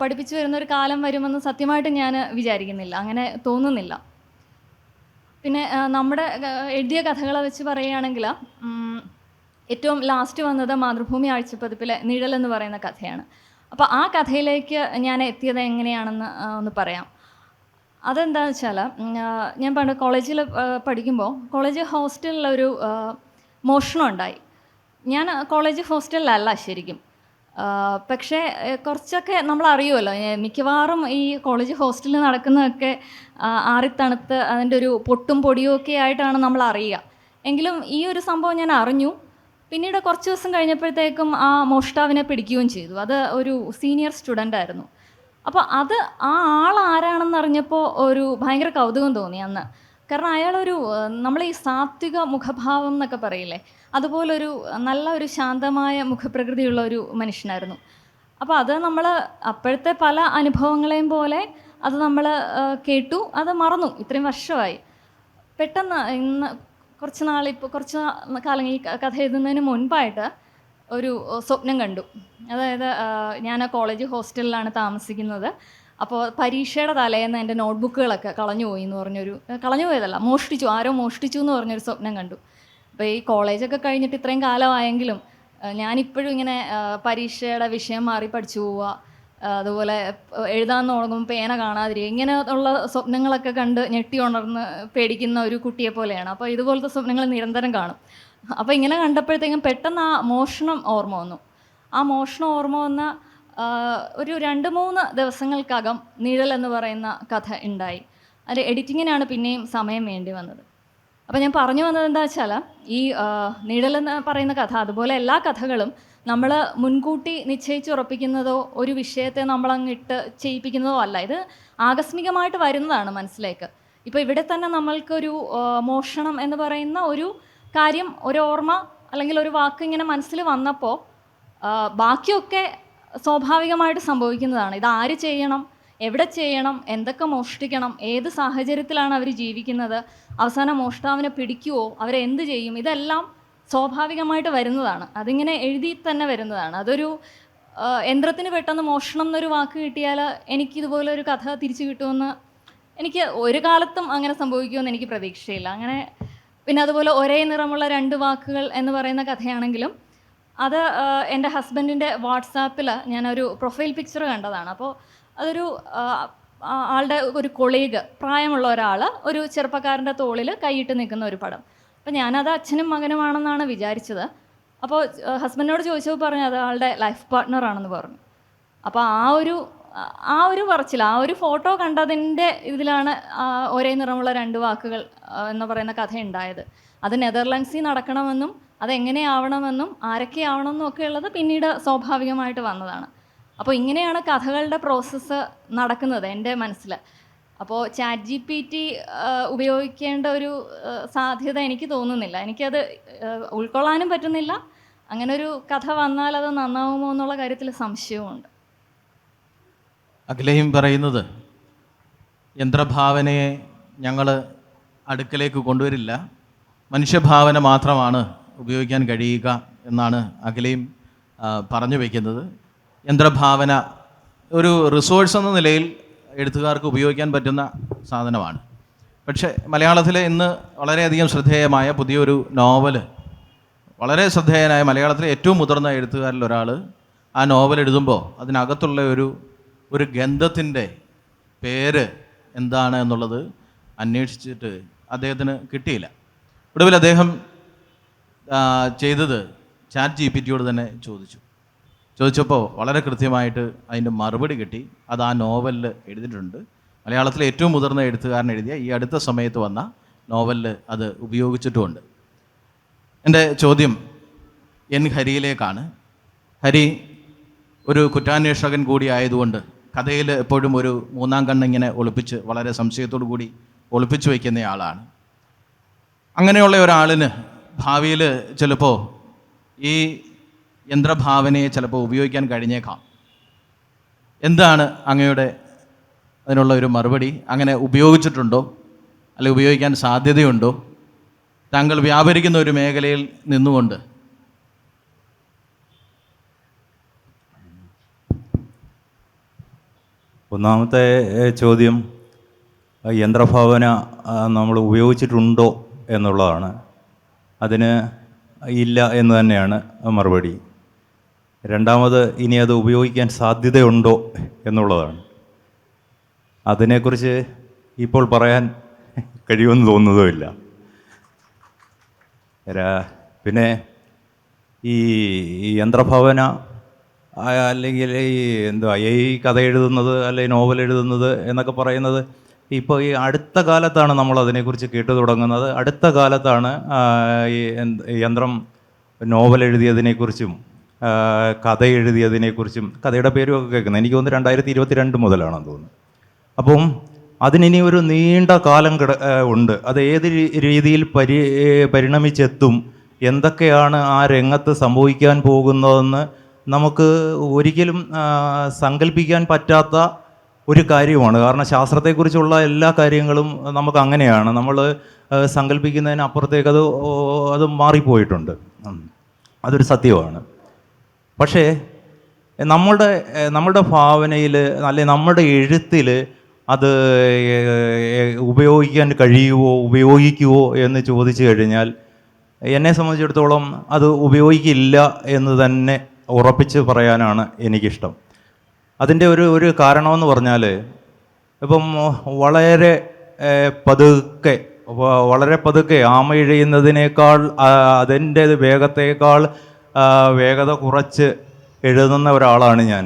പഠിപ്പിച്ചു വരുന്നൊരു കാലം വരുമെന്ന് സത്യമായിട്ട് ഞാൻ വിചാരിക്കുന്നില്ല, അങ്ങനെ തോന്നുന്നില്ല. പിന്നെ നമ്മുടെ എഴുതിയ കഥകളെ വെച്ച് പറയുകയാണെങ്കിൽ ഏറ്റവും ലാസ്റ്റ് വന്നത് മാതൃഭൂമി ആഴ്ചപ്പതിപ്പിലെ നിഴൽ എന്ന് പറയുന്ന കഥയാണ്. അപ്പോൾ ആ കഥയിലേക്ക് ഞാൻ എത്തിയത് എങ്ങനെയാണെന്ന് ഒന്ന് പറയാം. അതെന്താണെന്ന് വെച്ചാൽ, ഞാൻ പണ്ട് കോളേജിൽ പഠിക്കുമ്പോൾ കോളേജ് ഹോസ്റ്റലിലൊരു മോഷണം ഉണ്ടായി. ഞാൻ കോളേജ് ഹോസ്റ്റലിലല്ല ശരിക്കും, പക്ഷേ കുറച്ചൊക്കെ നമ്മൾ അറിയുമല്ലോ, മിക്കവാറും ഈ കോളേജ് ഹോസ്റ്റലിൽ നടക്കുന്നതൊക്കെ ആറിത്തണുത്ത് അതിൻ്റെ ഒരു പൊട്ടും പൊടിയും ഒക്കെ ആയിട്ടാണ് നമ്മൾ അറിയുക. എങ്കിലും ഈ ഒരു സംഭവം ഞാൻ അറിഞ്ഞു. പിന്നീട് കുറച്ച് ദിവസം കഴിഞ്ഞപ്പോഴത്തേക്കും ആ മോഷ്ടാവിനെ പിടിക്കുകയും ചെയ്തു. അത് ഒരു സീനിയർ സ്റ്റുഡൻ്റ് ആയിരുന്നു. അപ്പോൾ ആ ആൾ ആരാണെന്ന് അറിഞ്ഞപ്പോൾ ഒരു ഭയങ്കര കൗതുകം തോന്നി അന്ന്. കാരണം അയാളൊരു നമ്മൾ ഈ സാത്വിക മുഖഭാവം എന്നൊക്കെ പറയില്ലേ, അതുപോലൊരു നല്ല ഒരു ശാന്തമായ മുഖപ്രകൃതിയുള്ള ഒരു മനുഷ്യനായിരുന്നു. അപ്പോൾ അത് നമ്മൾ അപ്പോഴത്തെ പല അനുഭവങ്ങളെയും പോലെ അത് നമ്മൾ കേട്ടു, അത് മറന്നു. ഇത്രയും വർഷമായി. പെട്ടെന്ന് ഇന്ന് കുറച്ച് കാലം ഈ കഥ എഴുതുന്നതിന് മുൻപായിട്ട് ഒരു സ്വപ്നം കണ്ടു. അതായത് ഞാൻ കോളേജ് ഹോസ്റ്റലിലാണ് താമസിക്കുന്നത്. അപ്പോൾ പരീക്ഷയുടെ തലേന്ന് എൻ്റെ നോട്ട്ബുക്കുകളൊക്കെ കളഞ്ഞുപോയി എന്ന് പറഞ്ഞൊരു, കളഞ്ഞുപോയതല്ല, ആരോ മോഷ്ടിച്ചു എന്ന് പറഞ്ഞൊരു സ്വപ്നം കണ്ടു. അപ്പോൾ ഈ കോളേജൊക്കെ കഴിഞ്ഞിട്ട് ഇത്രയും കാലമായെങ്കിലും ഞാനിപ്പോഴും ഇങ്ങനെ പരീക്ഷയുടെ വിഷയം മാറി പഠിച്ചു പോവുക, അതുപോലെ എഴുതാൻ തുടങ്ങുമ്പോൾ പേന കാണാതിരിക്കുക, ഇങ്ങനെ ഉള്ള സ്വപ്നങ്ങളൊക്കെ കണ്ട് ഞെട്ടി ഉണർന്ന് പേടിക്കുന്ന ഒരു കുട്ടിയെ പോലെയാണ്. അപ്പോൾ ഇതുപോലത്തെ സ്വപ്നങ്ങൾ നിരന്തരം കാണും. അപ്പോൾ ഇങ്ങനെ കണ്ടപ്പോഴത്തേക്കും പെട്ടെന്ന് ആ മോഷണം ഓർമ്മ വന്നു. ആ മോഷണം ഓർമ്മ വന്ന ഒരു 2-3 ദിവസങ്ങൾക്കകം നിഴൽ എന്ന് പറയുന്ന കഥ ഉണ്ടായി. അത് എഡിറ്റിങ്ങിനാണ് പിന്നെയും സമയം വേണ്ടി വന്നത്. അപ്പോൾ ഞാൻ പറഞ്ഞു വന്നത് എന്താ വെച്ചാൽ, ഈ നിഴൽ എന്ന് പറയുന്ന കഥ, അതുപോലെ എല്ലാ കഥകളും നമ്മൾ മുൻകൂട്ടി നിശ്ചയിച്ചുറപ്പിക്കുന്നതോ ഒരു വിഷയത്തെ നമ്മളങ്ങിട്ട് ചെയ്യിപ്പിക്കുന്നതോ അല്ല. ഇത് ആകസ്മികമായിട്ട് വരുന്നതാണ് മനസ്സിലേക്ക്. ഇപ്പോൾ ഇവിടെ തന്നെ നമ്മൾക്കൊരു മോഷണം എന്ന് പറയുന്ന ഒരു കാര്യം, ഒരു ഓർമ്മ അല്ലെങ്കിൽ ഒരു വാക്ക് ഇങ്ങനെ മനസ്സിൽ വന്നപ്പോൾ ബാക്കിയൊക്കെ സ്വാഭാവികമായിട്ട് സംഭവിക്കുന്നതാണ്. ഇത് ആര് ചെയ്യണം, എവിടെ ചെയ്യണം, എന്തൊക്കെ മോഷ്ടിക്കണം, ഏത് സാഹചര്യത്തിലാണ് അവർ ജീവിക്കുന്നത്, അവസാനം മോഷ്ടാവിനെ പിടിക്കുമോ, അവരെന്ത് ചെയ്യും, ഇതെല്ലാം സ്വാഭാവികമായിട്ട് വരുന്നതാണ്. അതിങ്ങനെ എഴുതി തന്നെ വരുന്നതാണ്. അതൊരു യന്ത്രത്തിന് പെട്ടെന്ന് മോഷണം എന്നൊരു വാക്ക് കിട്ടിയാൽ എനിക്കിതുപോലെ ഒരു കഥ തിരിച്ചു കിട്ടുമെന്ന് എനിക്ക് ഒരു കാലത്തും അങ്ങനെ സംഭവിക്കുമെന്ന് എനിക്ക് പ്രതീക്ഷയില്ല. അങ്ങനെ പിന്നെ അതുപോലെ ഒരേ നിറമുള്ള 2 വാക്കുകൾ എന്ന് പറയുന്ന കഥയാണെങ്കിലും അത് എൻ്റെ ഹസ്ബൻഡിൻ്റെ വാട്സാപ്പിൽ ഞാനൊരു പ്രൊഫൈൽ പിക്ചർ കണ്ടതാണ്. അപ്പോൾ അതൊരു ആളുടെ ഒരു കൊളീഗ്, പ്രായമുള്ള ഒരാൾ ഒരു ചെറുപ്പക്കാരൻ്റെ തോളിൽ കൈയിട്ട് നിൽക്കുന്ന ഒരു പടം. അപ്പോൾ ഞാനത് അച്ഛനും മകനുമാണെന്നാണ് വിചാരിച്ചത്. അപ്പോൾ ഹസ്ബൻഡിനോട് ചോദിച്ചപ്പോൾ പറഞ്ഞു അത് ആളുടെ ലൈഫ് പാർട്ട്ണറാണെന്ന് പറഞ്ഞു. അപ്പോൾ ആ ഒരു പറച്ചിൽ, ആ ഒരു ഫോട്ടോ കണ്ടതിൻ്റെ ഇതിലാണ് ഒരേ നിറമുള്ള 2 വാക്കുകൾ എന്ന് പറയുന്ന കഥ ഉണ്ടായത്. അത് നെതർലാൻഡ്സിൽ നടക്കണമെന്നും അതെങ്ങനെയാവണമെന്നും ആരൊക്കെ ആവണമെന്നും ഒക്കെ ഉള്ളത് പിന്നീട് സ്വാഭാവികമായിട്ട് വന്നതാണ്. അപ്പോൾ ഇങ്ങനെയാണ് കഥകളുടെ പ്രോസസ്സ് നടക്കുന്നത് എൻ്റെ മനസ്സിൽ. അപ്പോൾ ChatGPT ഉപയോഗിക്കേണ്ട ഒരു സാധ്യത എനിക്ക് തോന്നുന്നില്ല. എനിക്കത് ഉൾക്കൊള്ളാനും പറ്റുന്നില്ല. അങ്ങനെ ഒരു കഥ വന്നാൽ അത് നന്നാവുമോ എന്നുള്ള കാര്യത്തിൽ സംശയവുമുണ്ട്. അഖിലയും പറയുന്നത് യന്ത്രഭാവനയെ ഞങ്ങൾ അടുക്കലേക്ക് കൊണ്ടുവരില്ല, മനുഷ്യഭാവന മാത്രമാണ് ഉപയോഗിക്കാൻ കഴിയുക എന്നാണ് അഖിലയും പറഞ്ഞു വയ്ക്കുന്നത്. യന്ത്രഭാവന ഒരു റിസോഴ്സ് എന്ന നിലയിൽ എഴുത്തുകാർക്ക് ഉപയോഗിക്കാൻ പറ്റുന്ന സാധനമാണ്. പക്ഷേ മലയാളത്തിലെ ഇന്ന് വളരെയധികം ശ്രദ്ധേയമായ പുതിയൊരു നോവൽ, വളരെ ശ്രദ്ധേയനായ മലയാളത്തിലെ ഏറ്റവും മുതിർന്ന എഴുത്തുകാരിൽ ഒരാൾ ആ നോവൽ എഴുതുമ്പോൾ അതിനകത്തുള്ള ഒരു ഗന്ധത്തിൻ്റെ പേര് എന്താണ് എന്നുള്ളത് അന്വേഷിച്ചിട്ട് അദ്ദേഹത്തിന് കിട്ടിയില്ല. ഒടുവിൽ അദ്ദേഹം ചെയ്തത് ChatGPTയോട് തന്നെ ചോദിച്ചു. ചോദിച്ചപ്പോൾ വളരെ കൃത്യമായിട്ട് അതിൻ്റെ മറുപടി കിട്ടി. അത് ആ നോവലിൽ എഴുതിയിട്ടുണ്ട്. മലയാളത്തിലെ ഏറ്റവും മുതിർന്ന എഴുത്തുകാരൻ എഴുതിയ ഈ അടുത്ത സമയത്ത് വന്ന നോവലിൽ അത് ഉപയോഗിച്ചിട്ടുമുണ്ട്. എൻ്റെ ചോദ്യം എൻ ഹരിയിലേക്കാണ്. ഹരി ഒരു കുറ്റാന്വേഷകൻ കൂടി ആയതുകൊണ്ട് കഥയിൽ എപ്പോഴും ഒരു മൂന്നാം കണ്ണിങ്ങനെ ഒളിപ്പിച്ച് വളരെ സംശയത്തോടു കൂടി ഒളിപ്പിച്ചു വയ്ക്കുന്ന ആളാണ്. അങ്ങനെയുള്ള ഒരാളിന് ഭാവിയിൽ ചിലപ്പോൾ ഈ യന്ത്രഭാവനയെ ചിലപ്പോൾ ഉപയോഗിക്കാൻ കഴിഞ്ഞേക്കാം. എന്താണ് അങ്ങയുടെ അതിനുള്ള ഒരു മറുപടി? അങ്ങനെ ഉപയോഗിച്ചിട്ടുണ്ടോ, അല്ലെങ്കിൽ ഉപയോഗിക്കാൻ സാധ്യതയുണ്ടോ? താങ്കൾ വ്യാപരിക്കുന്ന ഒരു മേഖലയിൽ നിന്നുകൊണ്ട്. ഒന്നാമത്തെ ചോദ്യം യന്ത്രഭാവന നമ്മൾ ഉപയോഗിച്ചിട്ടുണ്ടോ എന്നുള്ളതാണ്. അതിന് ഇല്ല എന്ന് തന്നെയാണ് മറുപടി. രണ്ടാമത് ഇനി അത് ഉപയോഗിക്കാൻ സാധ്യതയുണ്ടോ എന്നുള്ളതാണ്. അതിനെക്കുറിച്ച് ഇപ്പോൾ പറയാൻ കഴിയുമെന്ന് തോന്നുന്നതുമില്ല. പിന്നെ ഈ യന്ത്രഭാവന അല്ലെങ്കിൽ ഈ കഥ എഴുതുന്നത് അല്ലെങ്കിൽ നോവൽ എഴുതുന്നത് എന്നൊക്കെ പറയുന്നത് ഇപ്പോൾ ഈ അടുത്ത കാലത്താണ് നമ്മൾ അതിനെക്കുറിച്ച് കേട്ടു തുടങ്ങുന്നത്. അടുത്ത കാലത്താണ് ഈ യന്ത്രം നോവൽ എഴുതിയതിനെക്കുറിച്ചും കഥ എഴുതിയതിനെക്കുറിച്ചും കഥയുടെ പേരുമൊക്കെ കേൾക്കുന്നത്. എനിക്ക് തോന്നുന്നു 2022 മുതലാണെന്ന് തോന്നുന്നു. അപ്പം അതിനി ഒരു നീണ്ട കാലം ഉണ്ട്. അത് ഏത് രീതിയിൽ പരിണമിച്ചെത്തും, എന്തൊക്കെയാണ് ആ രംഗത്ത് സംഭവിക്കാൻ പോകുന്നതെന്ന് നമുക്ക് ഒരിക്കലും സങ്കല്പിക്കാൻ പറ്റാത്ത ഒരു കാര്യമാണ്. കാരണം ശാസ്ത്രത്തെക്കുറിച്ചുള്ള എല്ലാ കാര്യങ്ങളും നമുക്ക് അങ്ങനെയാണ്. നമ്മൾ സങ്കല്പിക്കുന്നതിനപ്പുറത്തേക്ക് അത് മാറിപ്പോയിട്ടുണ്ട്. അതൊരു സത്യമാണ്. പക്ഷേ നമ്മളുടെ ഭാവനയിൽ അല്ലെങ്കിൽ നമ്മുടെ എഴുത്തിൽ അത് ഉപയോഗിക്കാൻ കഴിയുമോ, ഉപയോഗിക്കുമോ എന്ന് ചോദിച്ചു കഴിഞ്ഞാൽ എന്നെ സംബന്ധിച്ചിടത്തോളം അത് ഉപയോഗിക്കില്ല എന്ന് തന്നെ ഉറപ്പിച്ച് പറയാനാണ് എനിക്കിഷ്ടം. അതിൻ്റെ ഒരു കാരണമെന്ന് പറഞ്ഞാൽ ഇപ്പം വളരെ പതുക്കെ ആമയിഴയുന്നതിനേക്കാൾ അതിൻ്റെ വേഗത്തേക്കാൾ വേഗത കുറച്ച് എഴുതുന്ന ഒരാളാണ് ഞാൻ.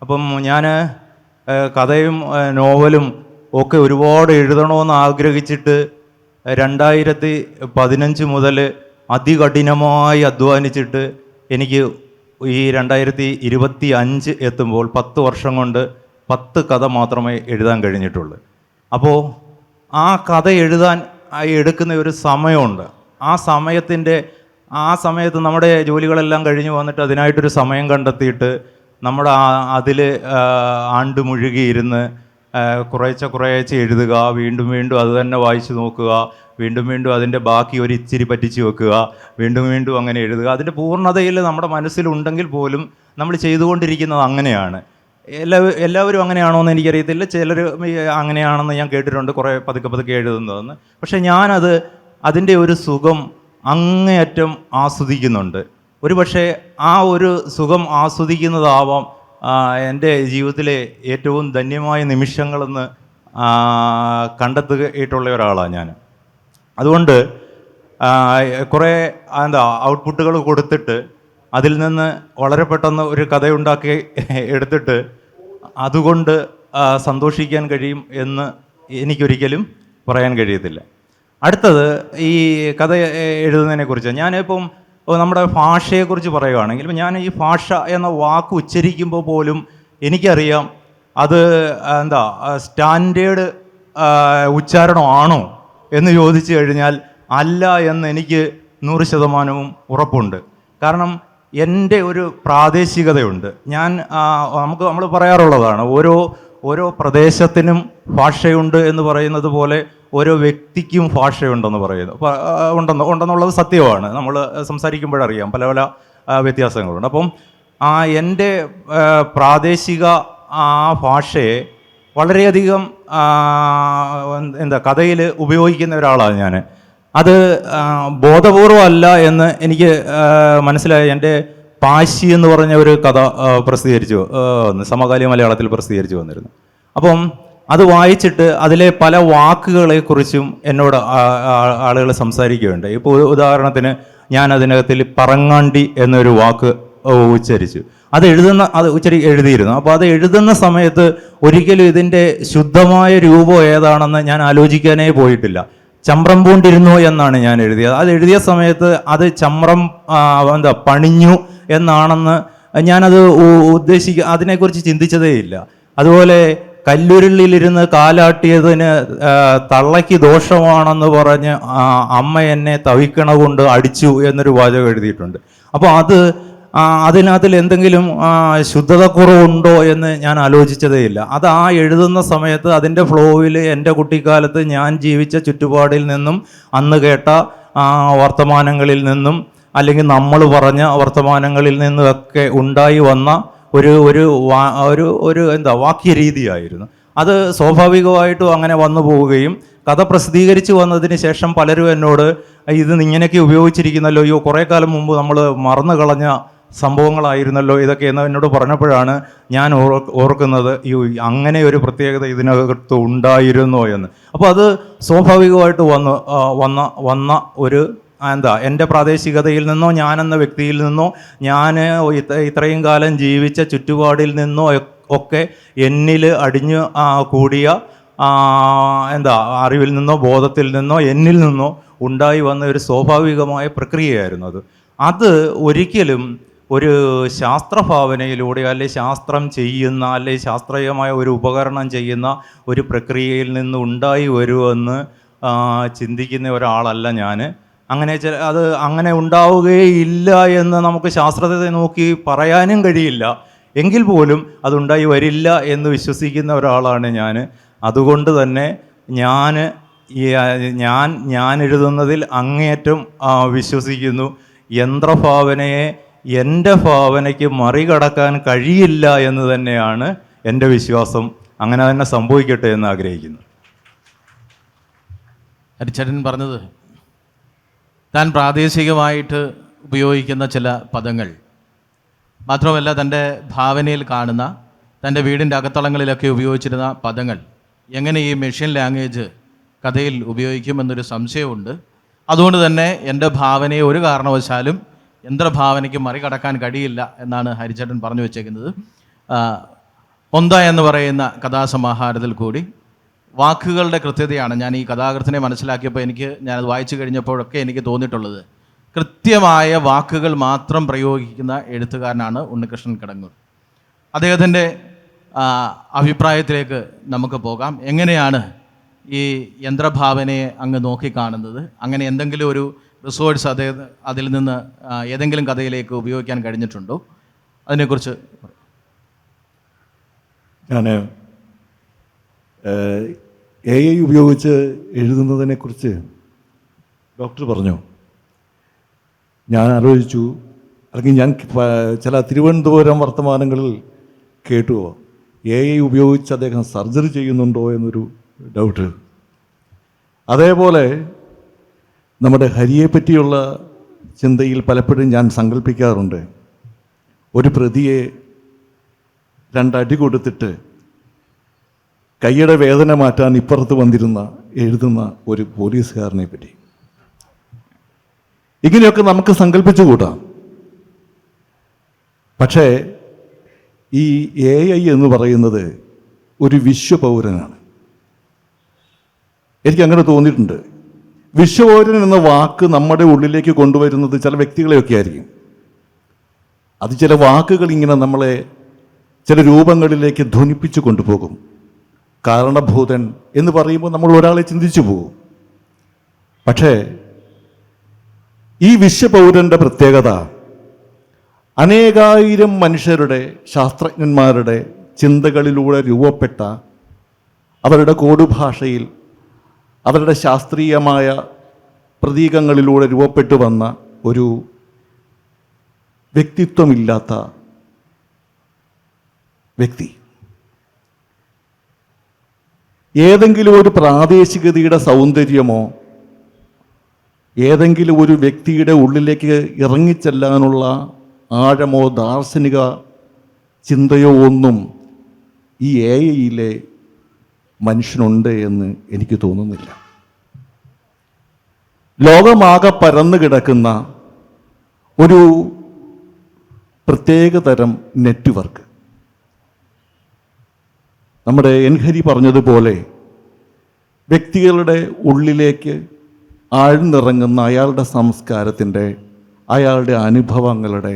അപ്പം ഞാൻ കഥയും നോവലും ഒക്കെ ഒരുപാട് എഴുതണമെന്ന് ആഗ്രഹിച്ചിട്ട് 2015 മുതൽ അതികഠിനമായി അധ്വാനിച്ചിട്ട് എനിക്ക് ഈ 2025 എത്തുമ്പോൾ 10 വർഷം കൊണ്ട് 10 കഥ മാത്രമേ എഴുതാൻ കഴിഞ്ഞിട്ടുള്ളൂ. അപ്പോൾ ആ കഥ എഴുതാൻ എടുക്കുന്ന ഒരു സമയമുണ്ട്. ആ സമയത്ത് നമ്മുടെ ജോലികളെല്ലാം കഴിഞ്ഞ് വന്നിട്ട് അതിനായിട്ടൊരു സമയം കണ്ടെത്തിയിട്ട് നമ്മുടെ അതിൽ ആണ്ട് മുഴുകിയിരുന്ന് കുറേശ്ശെ എഴുതുക, വീണ്ടും അത് തന്നെ വായിച്ചു നോക്കുക, വീണ്ടും അതിൻ്റെ ബാക്കി ഒരു ഇച്ചിരി പറ്റിച്ച് വെക്കുക, വീണ്ടും അങ്ങനെ എഴുതുക. അതിൻ്റെ പൂർണ്ണതയിൽ നമ്മുടെ മനസ്സിലുണ്ടെങ്കിൽ പോലും നമ്മൾ ചെയ്തുകൊണ്ടിരിക്കുന്നത് അങ്ങനെയാണ്. എല്ലാവരും അങ്ങനെയാണോ എന്ന് എനിക്കറിയത്തില്ല. ചിലർ അങ്ങനെയാണെന്ന് ഞാൻ കേട്ടിട്ടുണ്ട്, കുറേ പതുക്കെ എഴുതുന്നതെന്ന്. പക്ഷേ അതിൻ്റെ ഒരു സുഖം അങ്ങേയറ്റം ആസ്വദിക്കുന്നുണ്ട്. പക്ഷേ ആ ഒരു സുഖം ആസ്വദിക്കുന്നതാവാം എൻ്റെ ജീവിതത്തിലെ ഏറ്റവും ധന്യമായ നിമിഷങ്ങളെന്ന് കണ്ടെത്തിയിട്ടുള്ള ഒരാളാണ് ഞാൻ. അതുകൊണ്ട് കുറേ ഔട്ട്പുട്ടുകൾ കൊടുത്തിട്ട് അതിൽ നിന്ന് വളരെ പെട്ടെന്ന് ഒരു കഥയുണ്ടാക്കി എടുത്തിട്ട് അതുകൊണ്ട് സന്തോഷിക്കാൻ കഴിയും എന്ന് എനിക്കൊരിക്കലും പറയാൻ കഴിയത്തില്ല. അടുത്തത് ഈ കഥ എഴുതുന്നതിനെക്കുറിച്ച് ഞാനിപ്പം നമ്മുടെ ഭാഷയെക്കുറിച്ച് പറയുകയാണെങ്കിൽ ഞാൻ ഈ ഭാഷ എന്ന വാക്ക് ഉച്ചരിക്കുമ്പോൾ പോലും എനിക്കറിയാം അത് സ്റ്റാൻഡേർഡ് ഉച്ചാരണമാണോ എന്ന് ചോദിച്ചു കഴിഞ്ഞാൽ അല്ല എന്ന് എനിക്ക് 100% ഉറപ്പുണ്ട്. കാരണം എൻ്റെ ഒരു പ്രാദേശികതയുണ്ട്. നമ്മൾ പറയാറുള്ളതാണ് ഓരോ പ്രദേശത്തിനും ഭാഷയുണ്ട് എന്ന് പറയുന്നത് പോലെ ഓരോ വ്യക്തിക്കും ഭാഷയുണ്ടെന്ന് ഉണ്ടെന്നുള്ളത് സത്യമാണ്. നമ്മൾ സംസാരിക്കുമ്പോഴറിയാം പല വ്യത്യാസങ്ങളുണ്ട്. അപ്പം എൻ്റെ പ്രാദേശിക ഭാഷയെ വളരെയധികം കഥയിൽ ഉപയോഗിക്കുന്ന ഒരാളാണ് ഞാൻ. അത് ബോധപൂർവമല്ല എന്ന് എനിക്ക് മനസ്സിലായി. എൻ്റെ പാശി എന്ന് പറഞ്ഞ ഒരു കഥ പ്രസിദ്ധീകരിച്ചു, സമകാലിക മലയാളത്തിൽ പ്രസിദ്ധീകരിച്ചു വന്നിരുന്നു. അപ്പം അത് വായിച്ചിട്ട് അതിലെ പല വാക്കുകളെക്കുറിച്ചും എന്നോട് ആളുകൾ സംസാരിക്കുകയുണ്ട്. ഇപ്പോൾ ഉദാഹരണത്തിന് ഞാൻ അതിനകത്തിൽ പറങ്ങാണ്ടി എന്നൊരു വാക്ക് ഉച്ചരിച്ചു. അത് ഇച്ചിരി എഴുതിയിരുന്നു. അപ്പോൾ അത് എഴുതുന്ന സമയത്ത് ഒരിക്കലും ഇതിൻ്റെ ശുദ്ധമായ രൂപം ഏതാണെന്ന് ഞാൻ ആലോചിക്കാനേ പോയിട്ടില്ല. ചമ്രം പൂണ്ടിരുന്നു എന്നാണ് ഞാൻ എഴുതിയത്. അത് എഴുതിയ സമയത്ത് അത് ചമ്രം പണിഞ്ഞു എന്നാണെന്ന് ഞാനത് അതിനെക്കുറിച്ച് ചിന്തിച്ചതേ ഇല്ല. അതുപോലെ കല്ലുരുളിലിരുന്ന് കാലാട്ടിയതിന് തള്ളയ്ക്ക് ദോഷമാണെന്ന് പറഞ്ഞ് അമ്മ എന്നെ തവിക്കണ കൊണ്ട് അടിച്ചു എന്നൊരു വാചകം എഴുതിയിട്ടുണ്ട്. അപ്പോൾ അതിനകത്തിൽ എന്തെങ്കിലും ശുദ്ധതക്കുറവുണ്ടോ എന്ന് ഞാൻ ആലോചിച്ചതേ ഇല്ല. അത് എഴുതുന്ന സമയത്ത് അതിൻ്റെ ഫ്ലോയിൽ എൻ്റെ കുട്ടിക്കാലത്ത് ഞാൻ ജീവിച്ച ചുറ്റുപാടിൽ നിന്നും അന്ന് കേട്ട വർത്തമാനങ്ങളിൽ നിന്നും അല്ലെങ്കിൽ നമ്മൾ പറഞ്ഞ വർത്തമാനങ്ങളിൽ നിന്നുമൊക്കെ ഉണ്ടായി വന്ന ഒരു വാക്യരീതിയായിരുന്നു. അത് സ്വാഭാവികമായിട്ടും അങ്ങനെ വന്നു പോവുകയും കഥ പ്രസിദ്ധീകരിച്ച് വന്നതിന് ശേഷം പലരും എന്നോട് ഇത് ഇങ്ങനെയൊക്കെ ഉപയോഗിച്ചിരിക്കുന്നല്ലോ, അയ്യോ കുറേ കാലം മുമ്പ് നമ്മൾ മറന്നു കളഞ്ഞ സംഭവങ്ങളായിരുന്നല്ലോ ഇതൊക്കെ എന്ന് എന്നോട് പറഞ്ഞപ്പോഴാണ് ഞാൻ ഓർക്കുന്നത് അങ്ങനെ ഒരു പ്രത്യേകത ഇതിനകത്ത് ഉണ്ടായിരുന്നോ എന്ന്. അപ്പോൾ അത് സ്വാഭാവികമായിട്ട് വന്ന ഒരു എൻ്റെ പ്രാദേശികതയിൽ നിന്നോ ഞാനെന്ന വ്യക്തിയിൽ നിന്നോ ഞാൻ ഇത്രയും കാലം ജീവിച്ച ചുറ്റുപാടിൽ നിന്നോ ഒക്കെ എന്നിൽ അടിഞ്ഞു കൂടിയ അറിവിൽ നിന്നോ ബോധത്തിൽ നിന്നോ എന്നിൽ നിന്നോ ഉണ്ടായി വന്ന ഒരു സ്വാഭാവികമായ പ്രക്രിയയായിരുന്നു അത് ഒരിക്കലും ഒരു ശാസ്ത്രഭാവനയിലൂടെ അല്ലെ ശാസ്ത്രം ചെയ്യുന്ന അല്ലെ ശാസ്ത്രീയമായ ഒരു ഉപകരണം ചെയ്യുന്ന ഒരു പ്രക്രിയയിൽ നിന്ന് ഉണ്ടായി വരുമെന്ന് ചിന്തിക്കുന്ന ഒരാളല്ല ഞാൻ. അത് അങ്ങനെ ഉണ്ടാവുകയില്ല എന്ന് നമുക്ക് ശാസ്ത്രത്തെ നോക്കി പറയാനും കഴിയില്ല. എങ്കിൽ പോലും അതുണ്ടായി വരില്ല എന്ന് വിശ്വസിക്കുന്ന ഒരാളാണ് ഞാൻ. അതുകൊണ്ട് തന്നെ ഞാൻ എഴുതുന്നതിൽ അങ്ങേയറ്റം വിശ്വസിക്കുന്നു. യന്ത്രഭാവനയെ എൻ്റെ ഭാവനയ്ക്ക് മറികടക്കാൻ കഴിയില്ല എന്ന് തന്നെയാണ് എൻ്റെ വിശ്വാസം. അങ്ങനെ തന്നെ സംഭവിക്കട്ടെ എന്ന് ആഗ്രഹിക്കുന്നു. ഹരിച്ചേട്ടൻ പറഞ്ഞത് താൻ പ്രാദേശികമായിട്ട് ഉപയോഗിക്കുന്ന ചില പദങ്ങൾ മാത്രമല്ല, തൻ്റെ ഭാവനയിൽ കാണുന്ന തൻ്റെ വീടിൻ്റെ അകത്തളങ്ങളിലൊക്കെ ഉപയോഗിച്ചിരുന്ന പദങ്ങൾ എങ്ങനെ ഈ മെഷീൻ ലാംഗ്വേജ് കഥയിൽ ഉപയോഗിക്കുമെന്നൊരു സംശയമുണ്ട്. അതുകൊണ്ട് തന്നെ എൻ്റെ ഭാവനയെ ഒരു കാരണവശാലും യന്ത്രഭാവനയ്ക്ക് മറികടക്കാൻ കഴിയില്ല എന്നാണ് ഹരിച്ചേട്ടൻ പറഞ്ഞു വെച്ചേക്കുന്നത്. പൊന്ത എന്ന് പറയുന്ന കഥാസമാഹാരത്തിൽ കൂടി വാക്കുകളുടെ കൃത്യതയാണ് ഞാൻ ഈ കഥാകൃത്തിനെ മനസ്സിലാക്കിയപ്പോൾ ഞാനത് വായിച്ചു കഴിഞ്ഞപ്പോഴൊക്കെ എനിക്ക് തോന്നിയിട്ടുള്ളത്. കൃത്യമായ വാക്കുകൾ മാത്രം പ്രയോഗിക്കുന്ന എഴുത്തുകാരനാണ് ഉണ്ണികൃഷ്ണൻ കിടങ്ങൂർ. അദ്ദേഹത്തിൻ്റെ അഭിപ്രായത്തിലേക്ക് നമുക്ക് പോകാം. എങ്ങനെയാണ് ഈ യന്ത്രഭാവനയെ അങ്ങ് നോക്കിക്കാണുന്നത്? അങ്ങനെ എന്തെങ്കിലും ഒരു റിസോഴ്സ് അതിൽ നിന്ന് ഏതെങ്കിലും കഥയിലേക്ക് ഉപയോഗിക്കാൻ കഴിഞ്ഞിട്ടുണ്ടോ? അതിനെക്കുറിച്ച് ഞാൻ AI ഉപയോഗിച്ച് എഴുതുന്നതിനെക്കുറിച്ച് ഡോക്ടർ പറഞ്ഞു. ഞാൻ ആലോചിച്ചു, അല്ലെങ്കിൽ ഞാൻ ചില തിരുവനന്തപുരം വർത്തമാനങ്ങളിൽ കേട്ടു AI ഉപയോഗിച്ച് അദ്ദേഹം സർജറി ചെയ്യുന്നുണ്ടോ എന്നൊരു ഡൗട്ട്. അതേപോലെ നമ്മുടെ ഹരിയെ പറ്റിയുള്ള ചിന്തയിൽ പലപ്പോഴും ഞാൻ സങ്കല്പിക്കാറുണ്ട്, ഒരു പ്രതിയെ 2 അടി കൊടുത്തിട്ട് കൈയുടെ വേദന മാറ്റാൻ ഇപ്പുറത്ത് എഴുതുന്ന ഒരു പോലീസുകാരനെ പറ്റി. ഇങ്ങനെയൊക്കെ നമുക്ക് സങ്കല്പിച്ചു കൂട്ടാം. പക്ഷേ ഈ AI എന്ന് പറയുന്നത് ഒരു വിശ്വപൗരനാണ്. എനിക്കങ്ങനെ തോന്നിയിട്ടുണ്ട്. വിശ്വപൗരൻ എന്ന വാക്ക് നമ്മുടെ ഉള്ളിലേക്ക് കൊണ്ടുവരുന്നത് ചില വ്യക്തികളെയൊക്കെ ആയിരിക്കും. അത് ചില വാക്കുകൾ ഇങ്ങനെ നമ്മളെ ചില രൂപങ്ങളിലേക്ക് ധ്വനിപ്പിച്ചു കൊണ്ടുപോകും. കാരണഭൂതൻ എന്ന് പറയുമ്പോൾ നമ്മൾ ഒരാളെ ചിന്തിച്ചു പോകും. പക്ഷേ ഈ വിശ്വപൗരൻ്റെ പ്രത്യേകത അനേകായിരം മനുഷ്യരുടെ, ശാസ്ത്രജ്ഞന്മാരുടെ ചിന്തകളിലൂടെ രൂപപ്പെട്ട, അവരുടെ കോഡുഭാഷയിൽ, അവരുടെ ശാസ്ത്രീയമായ പ്രതീകങ്ങളിലൂടെ രൂപപ്പെട്ടു വന്ന ഒരു വ്യക്തിത്വമില്ലാത്ത വ്യക്തി. ഏതെങ്കിലും ഒരു പ്രാദേശികതയുടെ സൗന്ദര്യമോ ഏതെങ്കിലും ഒരു വ്യക്തിയുടെ ഉള്ളിലേക്ക് ഇറങ്ങിച്ചെല്ലാനുള്ള ആഴമോ ദാർശനിക ചിന്തയോ ഒന്നും ഈ AI-യിലെ മനുഷ്യനുണ്ട് എന്ന് എനിക്ക് തോന്നുന്നില്ല. ലോകമാകെ പരന്നു കിടക്കുന്ന ഒരു പ്രത്യേക തരം നെറ്റ്വർക്ക്. നമ്മുടെ എൻ ഹരി പറഞ്ഞതുപോലെ വ്യക്തികളുടെ ഉള്ളിലേക്ക് ആഴ്ന്നിറങ്ങുന്ന അയാളുടെ സംസ്കാരത്തിൻ്റെ, അയാളുടെ അനുഭവങ്ങളുടെ,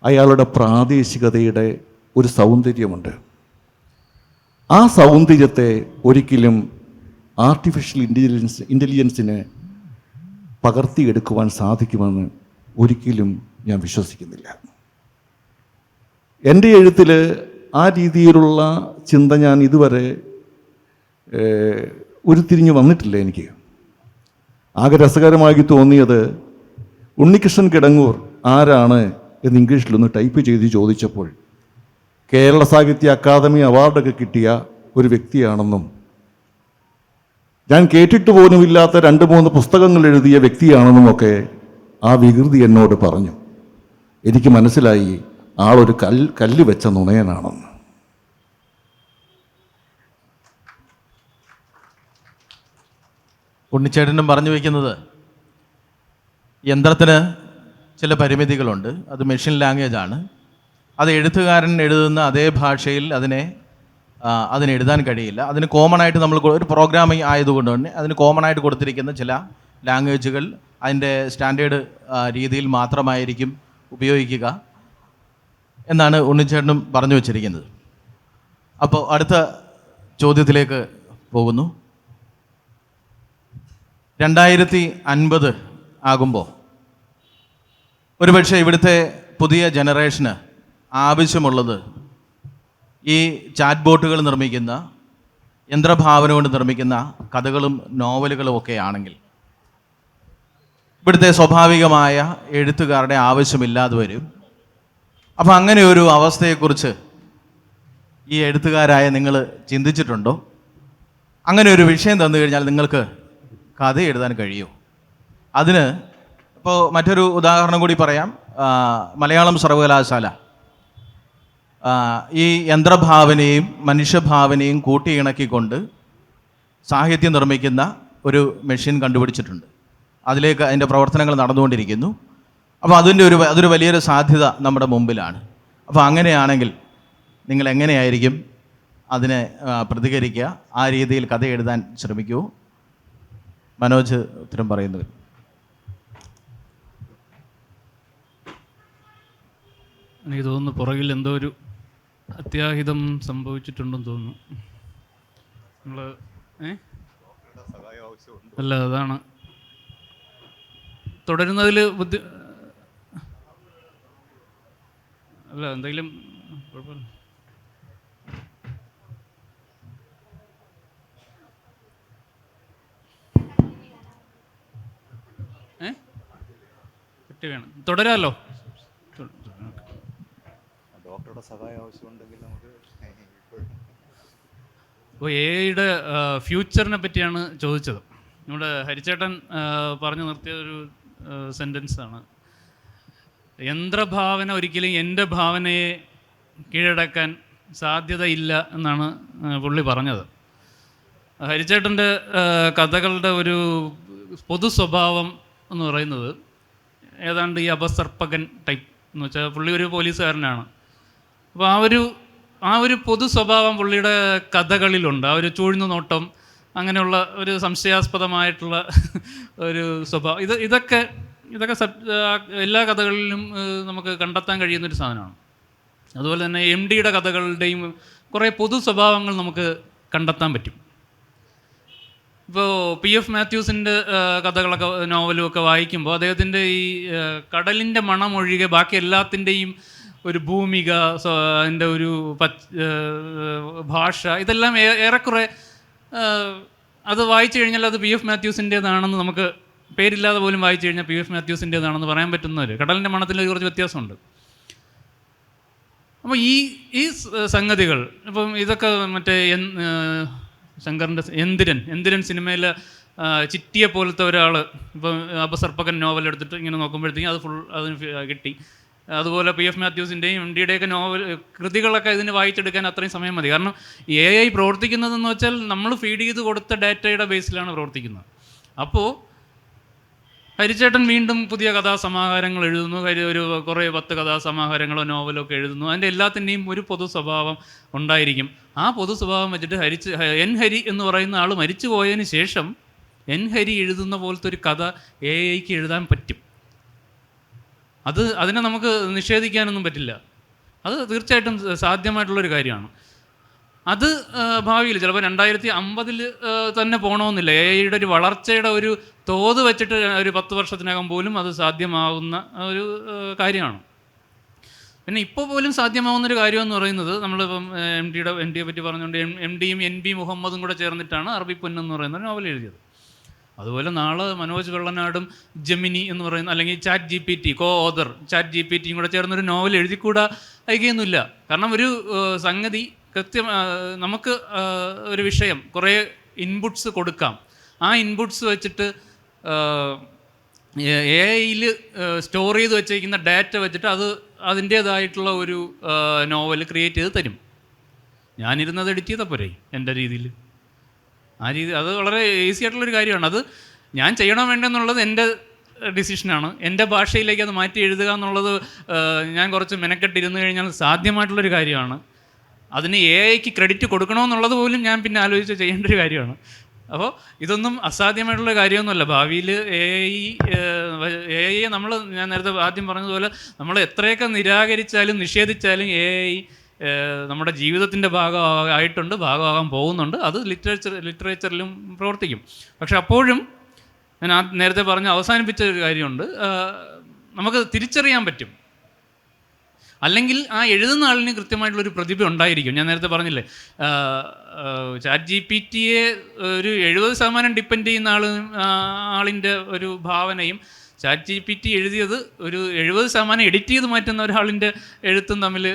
അയാളുടെ പ്രാദേശികതയുടെ ഒരു സൗന്ദര്യമുണ്ട്. ആ സൗന്ദര്യത്തെ ഒരിക്കലും ആർട്ടിഫിഷ്യൽ ഇൻ്റലിജൻസിന് പകർത്തിയെടുക്കുവാൻ സാധിക്കുമെന്ന് ഒരിക്കലും ഞാൻ വിശ്വസിക്കുന്നില്ല. എൻ്റെ എഴുത്തിൽ ആ രീതിയിലുള്ള ചിന്ത ഞാൻ ഇതുവരെ ഉരുത്തിരിഞ്ഞ് വന്നിട്ടില്ല. എനിക്ക് ആകെ രസകരമായി തോന്നിയത് ഉണ്ണികൃഷ്ണൻ കിടങ്ങൂർ ആരാണ് എന്ന് ഇംഗ്ലീഷിലൊന്ന് ടൈപ്പ് ചെയ്ത് ചോദിച്ചപ്പോൾ കേരള സാഹിത്യ അക്കാദമി അവാർഡൊക്കെ കിട്ടിയ ഒരു വ്യക്തിയാണെന്നും ഞാൻ കേട്ടിട്ട് പോലുമില്ലാത്ത 2-3 പുസ്തകങ്ങൾ എഴുതിയ വ്യക്തിയാണെന്നുമൊക്കെ ആ വികൃതി എന്നോട് പറഞ്ഞു. എനിക്ക് മനസ്സിലായി ആളൊരു കല്ല് വെച്ച നുണയനാണെന്ന്. ഉണ്ണിച്ചേട്ടനും പറഞ്ഞു വയ്ക്കുന്നത് യന്ത്രത്തിന് ചില പരിമിതികളുണ്ട്. അത് മെഷീൻ ലാംഗ്വേജ് ആണ്. അത് എഴുത്തുകാരൻ എഴുതുന്ന അതേ ഭാഷയിൽ അതിന് എഴുതാൻ കഴിയില്ല. അതിന് കോമൺ ആയിട്ട് നമ്മൾ ഒരു പ്രോഗ്രാമിംഗ് ആയതുകൊണ്ട് തന്നെ അതിന് കോമൺ ആയിട്ട് കൊടുത്തിരിക്കുന്ന ചില ലാംഗ്വേജുകൾ അതിൻ്റെ സ്റ്റാൻഡേർഡ് രീതിയിൽ മാത്രമായിരിക്കും ഉപയോഗിക്കുക എന്നാണ് ഉണ്ണിച്ചേട്ടനും പറഞ്ഞു വച്ചിരിക്കുന്നത്. അപ്പോൾ അടുത്ത ചോദ്യത്തിലേക്ക് പോകുന്നു. 2050 ആകുമ്പോൾ ഒരുപക്ഷെ ഇവിടുത്തെ പുതിയ ജനറേഷന് ആവശ്യമുള്ളത് ഈ ചാറ്റ് ബോട്ടുകൾ നിർമ്മിക്കുന്ന, യന്ത്രഭാവന കൊണ്ട് നിർമ്മിക്കുന്ന കഥകളും നോവലുകളും ഒക്കെ ആണെങ്കിൽ ഇവിടുത്തെ സ്വാഭാവികമായ എഴുത്തുകാരുടെ ആവശ്യമില്ലാതെ വരും. അപ്പോൾ അങ്ങനെ ഒരു അവസ്ഥയെക്കുറിച്ച് ഈ എഴുത്തുകാരായ നിങ്ങൾ ചിന്തിച്ചിട്ടുണ്ടോ? അങ്ങനെ ഒരു വിഷയം തന്നു കഴിഞ്ഞാൽ നിങ്ങൾക്ക് കഥ എഴുതാൻ കഴിയുമോ? അതിന് ഇപ്പോൾ മറ്റൊരു ഉദാഹരണം കൂടി പറയാം. മലയാളം സർവകലാശാല ഈ യന്ത്രഭാവനയും മനുഷ്യഭാവനയും കൂട്ടിയിണക്കിക്കൊണ്ട് സാഹിത്യം നിർമ്മിക്കുന്ന ഒരു മെഷീൻ കണ്ടുപിടിച്ചിട്ടുണ്ട്. അതിലേക്ക് അതിൻ്റെ പ്രവർത്തനങ്ങൾ നടന്നുകൊണ്ടിരിക്കുന്നു. അപ്പോൾ അതൊരു വലിയൊരു സാധ്യത നമ്മുടെ മുമ്പിലാണ്. അപ്പോൾ അങ്ങനെയാണെങ്കിൽ നിങ്ങൾ എങ്ങനെയായിരിക്കും അതിനെ പ്രതികരിക്കുക? ആ രീതിയിൽ കഥ എഴുതാൻ ശ്രമിക്കുമോ? മനോജ് ഉത്തരം പറയുന്നത്. എനിക്ക് തോന്നുന്നു പുറകിൽ എന്തോ ഒരു അത്യാഹിതം സംഭവിച്ചിട്ടുണ്ടെന്ന് തോന്നുന്നു. നമ്മൾ അല്ല, അതാണ് തുടരുന്നതിൽ അല്ല, എന്തെങ്കിലും കുഴപ്പമില്ല. കിട്ടി വേണം, തുടരാമല്ലോ. ഡോക്ടറുടെ സഹായം ആവശ്യമുണ്ടെങ്കിൽ നമുക്ക് അപ്പോൾ എഐയുടെ ഫ്യൂച്ചറിനെ പറ്റിയാണ് ചോദിച്ചത്. നമ്മുടെ ഹരിച്ചേട്ടൻ പറഞ്ഞു നിർത്തിയ ഒരു സെൻറ്റൻസാണ്, യന്ത്രഭാവന ഒരിക്കലും എൻ്റെ ഭാവനയെ കീഴടക്കാൻ സാധ്യതയില്ല എന്നാണ് പുള്ളി പറഞ്ഞത്. ഹരിച്ചേട്ടൻ്റെ കഥകളുടെ ഒരു പൊതു സ്വഭാവം എന്ന് പറയുന്നത് ഏതാണ്ട് ഈ അപസർപ്പകൻ ടൈപ്പ് എന്ന് വെച്ചാൽ പുള്ളി ഒരു പോലീസുകാരനാണ്. അപ്പോൾ ആ ഒരു പൊതു സ്വഭാവം പുള്ളിയുടെ കഥകളിലുണ്ട്. ആ ഒരു ചൂഴ്ന്നു നോട്ടം, അങ്ങനെയുള്ള ഒരു സംശയാസ്പദമായിട്ടുള്ള ഒരു സ്വഭാവം, ഇതൊക്കെ എല്ലാ കഥകളിലും നമുക്ക് കണ്ടെത്താൻ കഴിയുന്നൊരു സാധനമാണ്. അതുപോലെ തന്നെ MDയുടെ കഥകളുടെയും കുറേ പൊതു സ്വഭാവങ്ങൾ നമുക്ക് കണ്ടെത്താൻ പറ്റും. ഇപ്പോൾ PF മാത്യൂസിൻ്റെ കഥകളൊക്കെ നോവലും ഒക്കെ വായിക്കുമ്പോൾ അദ്ദേഹത്തിൻ്റെ ഈ കടലിൻ്റെ മണമൊഴികെ ബാക്കി എല്ലാത്തിൻ്റെയും ഒരു ഭൂമിക, അതിൻ്റെ ഒരു ഭാഷ, ഇതെല്ലാം ഏറെക്കുറെ അത് വായിച്ചു കഴിഞ്ഞാൽ അത് PF മാത്യൂസിൻ്റേതാണെന്ന് നമുക്ക്, പേരില്ലാതെ പോലും വായിച്ചു കഴിഞ്ഞാൽ PF മാത്യൂസിൻ്റേതാണെന്ന് പറയാൻ പറ്റുന്നവർ. കടലിൻ്റെ മണത്തിൽ കുറച്ച് വ്യത്യാസമുണ്ട്. അപ്പോൾ ഈ സംഗതികൾ ഇപ്പം ഇതൊക്കെ മറ്റേ ശങ്കറിൻ്റെ എന്തിരൻ സിനിമയിൽ ചിറ്റിയെ പോലത്തെ ഒരാൾ ഇപ്പം അപസർപ്പകൻ നോവൽ എടുത്തിട്ട് ഇങ്ങനെ നോക്കുമ്പോഴത്തേക്കും അത് ഫുൾ അതിന് കിട്ടി. അതുപോലെ PF മാത്യൂസിൻ്റെയും MDയുടെയൊക്കെ നോവൽ കൃതികളൊക്കെ ഇതിന് വായിച്ചെടുക്കാൻ അത്രയും സമയം മതി. കാരണം AI പ്രവർത്തിക്കുന്നതെന്ന് വെച്ചാൽ നമ്മൾ ഫീഡ് ചെയ്ത് കൊടുത്ത ഡാറ്റയുടെ ബേസിലാണ് പ്രവർത്തിക്കുന്നത്. അപ്പോൾ ഹരിച്ചേട്ടൻ വീണ്ടും പുതിയ കഥാസമാഹാരങ്ങൾ എഴുതുന്നു. ഒരു കുറേ 10 കഥാസമാഹാരങ്ങളോ നോവലോ ഒക്കെ എഴുതുന്നു. അതിൻ്റെ എല്ലാത്തിൻ്റെയും ഒരു പൊതു സ്വഭാവം ഉണ്ടായിരിക്കും. ആ പൊതു സ്വഭാവം വെച്ചിട്ട് എൻ ഹരി എന്ന് പറയുന്ന ആൾ മരിച്ചു പോയതിന് ശേഷം എൻ ഹരി എഴുതുന്ന പോലത്തെ ഒരു കഥ AI-ക്ക് എഴുതാൻ പറ്റും. അതിനെ നമുക്ക് നിഷേധിക്കാനൊന്നും പറ്റില്ല. അത് തീർച്ചയായിട്ടും സാധ്യമായിട്ടുള്ളൊരു കാര്യമാണ്. അത് ഭാവിയിൽ ചിലപ്പോൾ 2050 തന്നെ പോകണമെന്നില്ല. AI-യുടെ ഒരു വളർച്ചയുടെ ഒരു തോത് വെച്ചിട്ട് ഒരു 10 വർഷത്തിനകം പോലും അത് സാധ്യമാവുന്ന ഒരു കാര്യമാണ്. പിന്നെ ഇപ്പോൾ പോലും സാധ്യമാവുന്നൊരു കാര്യമെന്ന് പറയുന്നത്, നമ്മളിപ്പം എം ഡിയെ പറ്റി പറഞ്ഞുകൊണ്ട് MD യും NB മുഹമ്മദും കൂടെ ചേർന്നിട്ടാണ് അറബി പൊന്നെന്ന് പറയുന്ന നോവൽ എഴുതിയത്. അതുപോലെ നാളെ മനോജ് വെള്ളനാടും ജെമിനി എന്ന് പറയുന്ന, അല്ലെങ്കിൽ ചാറ്റ് GPT ഓതർ ചാറ്റ് GPTയും കൂടെ ചേർന്നൊരു നോവൽ എഴുതിക്കൂടാ അയക്കുകയൊന്നുമില്ല. കാരണം ഒരു സംഗതി നമുക്ക് ഒരു വിഷയം കുറേ ഇൻപുട്സ് കൊടുക്കാം. ആ ഇൻപുട്സ് വെച്ചിട്ട് AI-യിൽ സ്റ്റോർ ചെയ്ത് വെച്ചിരിക്കുന്ന ഡാറ്റ വെച്ചിട്ട് അതിൻ്റേതായിട്ടുള്ള ഒരു നോവൽ ക്രിയേറ്റ് ചെയ്ത് തരും. ഞാനിരുന്നത് എഡിറ്റ് ചെയ്താൽ പോരെ എൻ്റെ രീതിയിൽ. ആ രീതി അത് വളരെ ഈസി ആയിട്ടുള്ളൊരു കാര്യമാണ്. അത് ഞാൻ ചെയ്യണോ വേണ്ടെന്നുള്ളത് എൻ്റെ ഡിസിഷനാണ്. എൻ്റെ ഭാഷയിലേക്ക് അത് മാറ്റി എഴുതുക എന്നുള്ളത് ഞാൻ കുറച്ച് മെനക്കെട്ടിരുന്നു കഴിഞ്ഞാൽ സാധ്യമായിട്ടുള്ളൊരു കാര്യമാണ്. അതിന് AI-ക്ക് ക്രെഡിറ്റ് കൊടുക്കണമെന്നുള്ളത് പോലും ഞാൻ പിന്നെ ആലോചിച്ച് ചെയ്യേണ്ട ഒരു കാര്യമാണ്. അപ്പോൾ ഇതൊന്നും അസാധ്യമായിട്ടുള്ള കാര്യമൊന്നുമല്ല. ഭാവിയിൽ AI ഞാൻ നേരത്തെ ആദ്യം പറഞ്ഞതുപോലെ നമ്മൾ എത്രയൊക്കെ നിരാകരിച്ചാലും നിഷേധിച്ചാലും AI നമ്മുടെ ജീവിതത്തിൻ്റെ ഭാഗമായിട്ടുണ്ട്, ഭാഗമാകാൻ പോകുന്നുണ്ട്. അത് ലിറ്ററേച്ചറിലും പ്രവർത്തിക്കും. പക്ഷെ അപ്പോഴും ഞാൻ നേരത്തെ പറഞ്ഞ് അവസാനിപ്പിച്ച ഒരു കാര്യമുണ്ട്. നമുക്ക് തിരിച്ചറിയാൻ പറ്റും, അല്ലെങ്കിൽ ആ എഴുതുന്ന ആളിന് കൃത്യമായിട്ടുള്ളൊരു പ്രതിഭ ഉണ്ടായിരിക്കും. ഞാൻ നേരത്തെ പറഞ്ഞില്ലേ, ചാറ്റ് GPTയെ ഒരു 70% ഡിപ്പെൻഡ് ചെയ്യുന്ന ആളിൻ്റെ ഒരു ഭാവനയും ചാറ്റ് GPT എഴുതിയത് ഒരു 70% എഡിറ്റ് ചെയ്ത് മാറ്റുന്ന ഒരാളിൻ്റെ എഴുത്തും തമ്മിൽ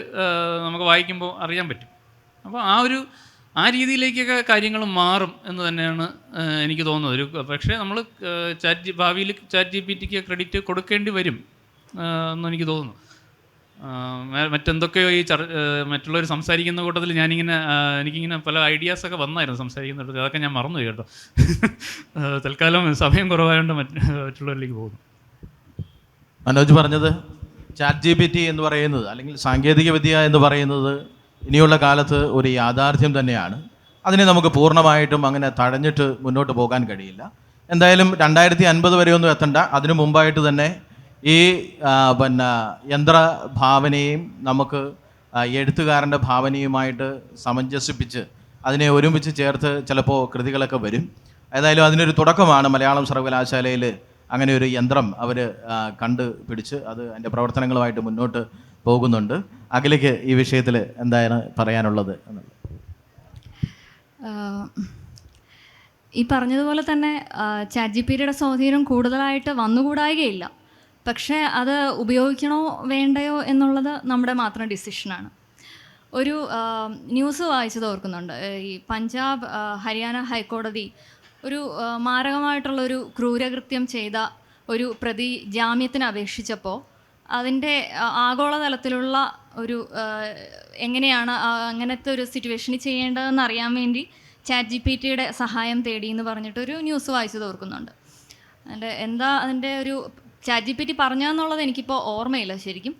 നമുക്ക് വായിക്കുമ്പോൾ അറിയാൻ പറ്റും. അപ്പോൾ ആ രീതിയിലേക്കൊക്കെ കാര്യങ്ങൾ മാറും എന്ന് തന്നെയാണ് എനിക്ക് തോന്നുന്നത്. പക്ഷേ നമ്മൾ ഭാവിയിൽ ചാറ്റ് GPTക്ക് ക്രെഡിറ്റ് കൊടുക്കേണ്ടി വരും എന്നെനിക്ക് തോന്നുന്നു. മറ്റെന്തൊക്കെയോ മറ്റുള്ളവർ സംസാരിക്കുന്ന കൂട്ടത്തിൽ എനിക്കിങ്ങനെ പല ഐഡിയാസൊക്കെ വന്നായിരുന്നു സംസാരിക്കുന്നിടത്ത്. അതൊക്കെ ഞാൻ മറന്നുപോയി കേട്ടോ. തൽക്കാലം സമയം കുറവായതുകൊണ്ട് മറ്റുള്ളവരിലേക്ക് പോകുന്നു. മനോജ് പറഞ്ഞത് ചാറ്റ് GPT എന്ന് പറയുന്നത്, അല്ലെങ്കിൽ സാങ്കേതിക വിദ്യ എന്ന് പറയുന്നത് ഇനിയുള്ള കാലത്ത് ഒരു യാഥാർത്ഥ്യം തന്നെയാണ്. അതിനെ നമുക്ക് പൂർണ്ണമായിട്ടും അങ്ങനെ തടഞ്ഞിട്ട് മുന്നോട്ട് പോകാൻ കഴിയില്ല. എന്തായാലും 2050 വരെയൊന്നും എത്തണ്ട. അതിനു മുമ്പായിട്ട് തന്നെ ഈ യന്ത്രഭാവനയും നമുക്ക് എഴുത്തുകാരൻ്റെ ഭാവനയുമായിട്ട് സമഞ്ജസിപ്പിച്ച് അതിനെ ഒരുമിച്ച് ചേർത്ത് ചിലപ്പോൾ കൃതികളൊക്കെ വരും. ഏതായാലും അതിനൊരു തുടക്കമാണ്. മലയാളം സർവകലാശാലയിൽ അങ്ങനെ ഒരു യന്ത്രം അവർ കണ്ടുപിടിച്ച് അത് അതിൻ്റെ പ്രവർത്തനങ്ങളുമായിട്ട് മുന്നോട്ട് പോകുന്നുണ്ട്. അഖിലയ്ക്ക് ഈ വിഷയത്തിൽ എന്താണ് പറയാനുള്ളത് എന്നുള്ളത്? ഈ പറഞ്ഞതുപോലെ തന്നെ ചാറ്റ് GPTയുടെ സ്വാധീനം കൂടുതലായിട്ട് വന്നുകൂടായികയില്ല. പക്ഷേ അത് ഉപയോഗിക്കണോ വേണ്ടയോ എന്നുള്ളത് നമ്മുടെ മാത്രം ഡിസിഷനാണ്. ഒരു ന്യൂസ് വായിച്ചത് ഓർക്കുന്നുണ്ട്. ഈ പഞ്ചാബ് ഹരിയാന ഹൈക്കോടതി ഒരു മാരകമായിട്ടുള്ളൊരു ക്രൂരകൃത്യം ചെയ്ത ഒരു പ്രതി ജാമ്യത്തിന് അപേക്ഷിച്ചപ്പോൾ അതിൻ്റെ ആഗോളതലത്തിലുള്ള ഒരു എങ്ങനെയാണ് അങ്ങനത്തെ ഒരു സിറ്റുവേഷനിൽ ചെയ്യേണ്ടതെന്ന് അറിയാൻ വേണ്ടി ചാറ്റ് GPTയുടെ സഹായം തേടി എന്ന് പറഞ്ഞിട്ടൊരു ന്യൂസ് വായിച്ചത് ഓർക്കുന്നുണ്ട്. അതിൻ്റെ ഒരു ചാറ്റ് GPT പറഞ്ഞതെന്നുള്ളത് എനിക്കിപ്പോൾ ഓർമ്മയില്ല ശരിക്കും.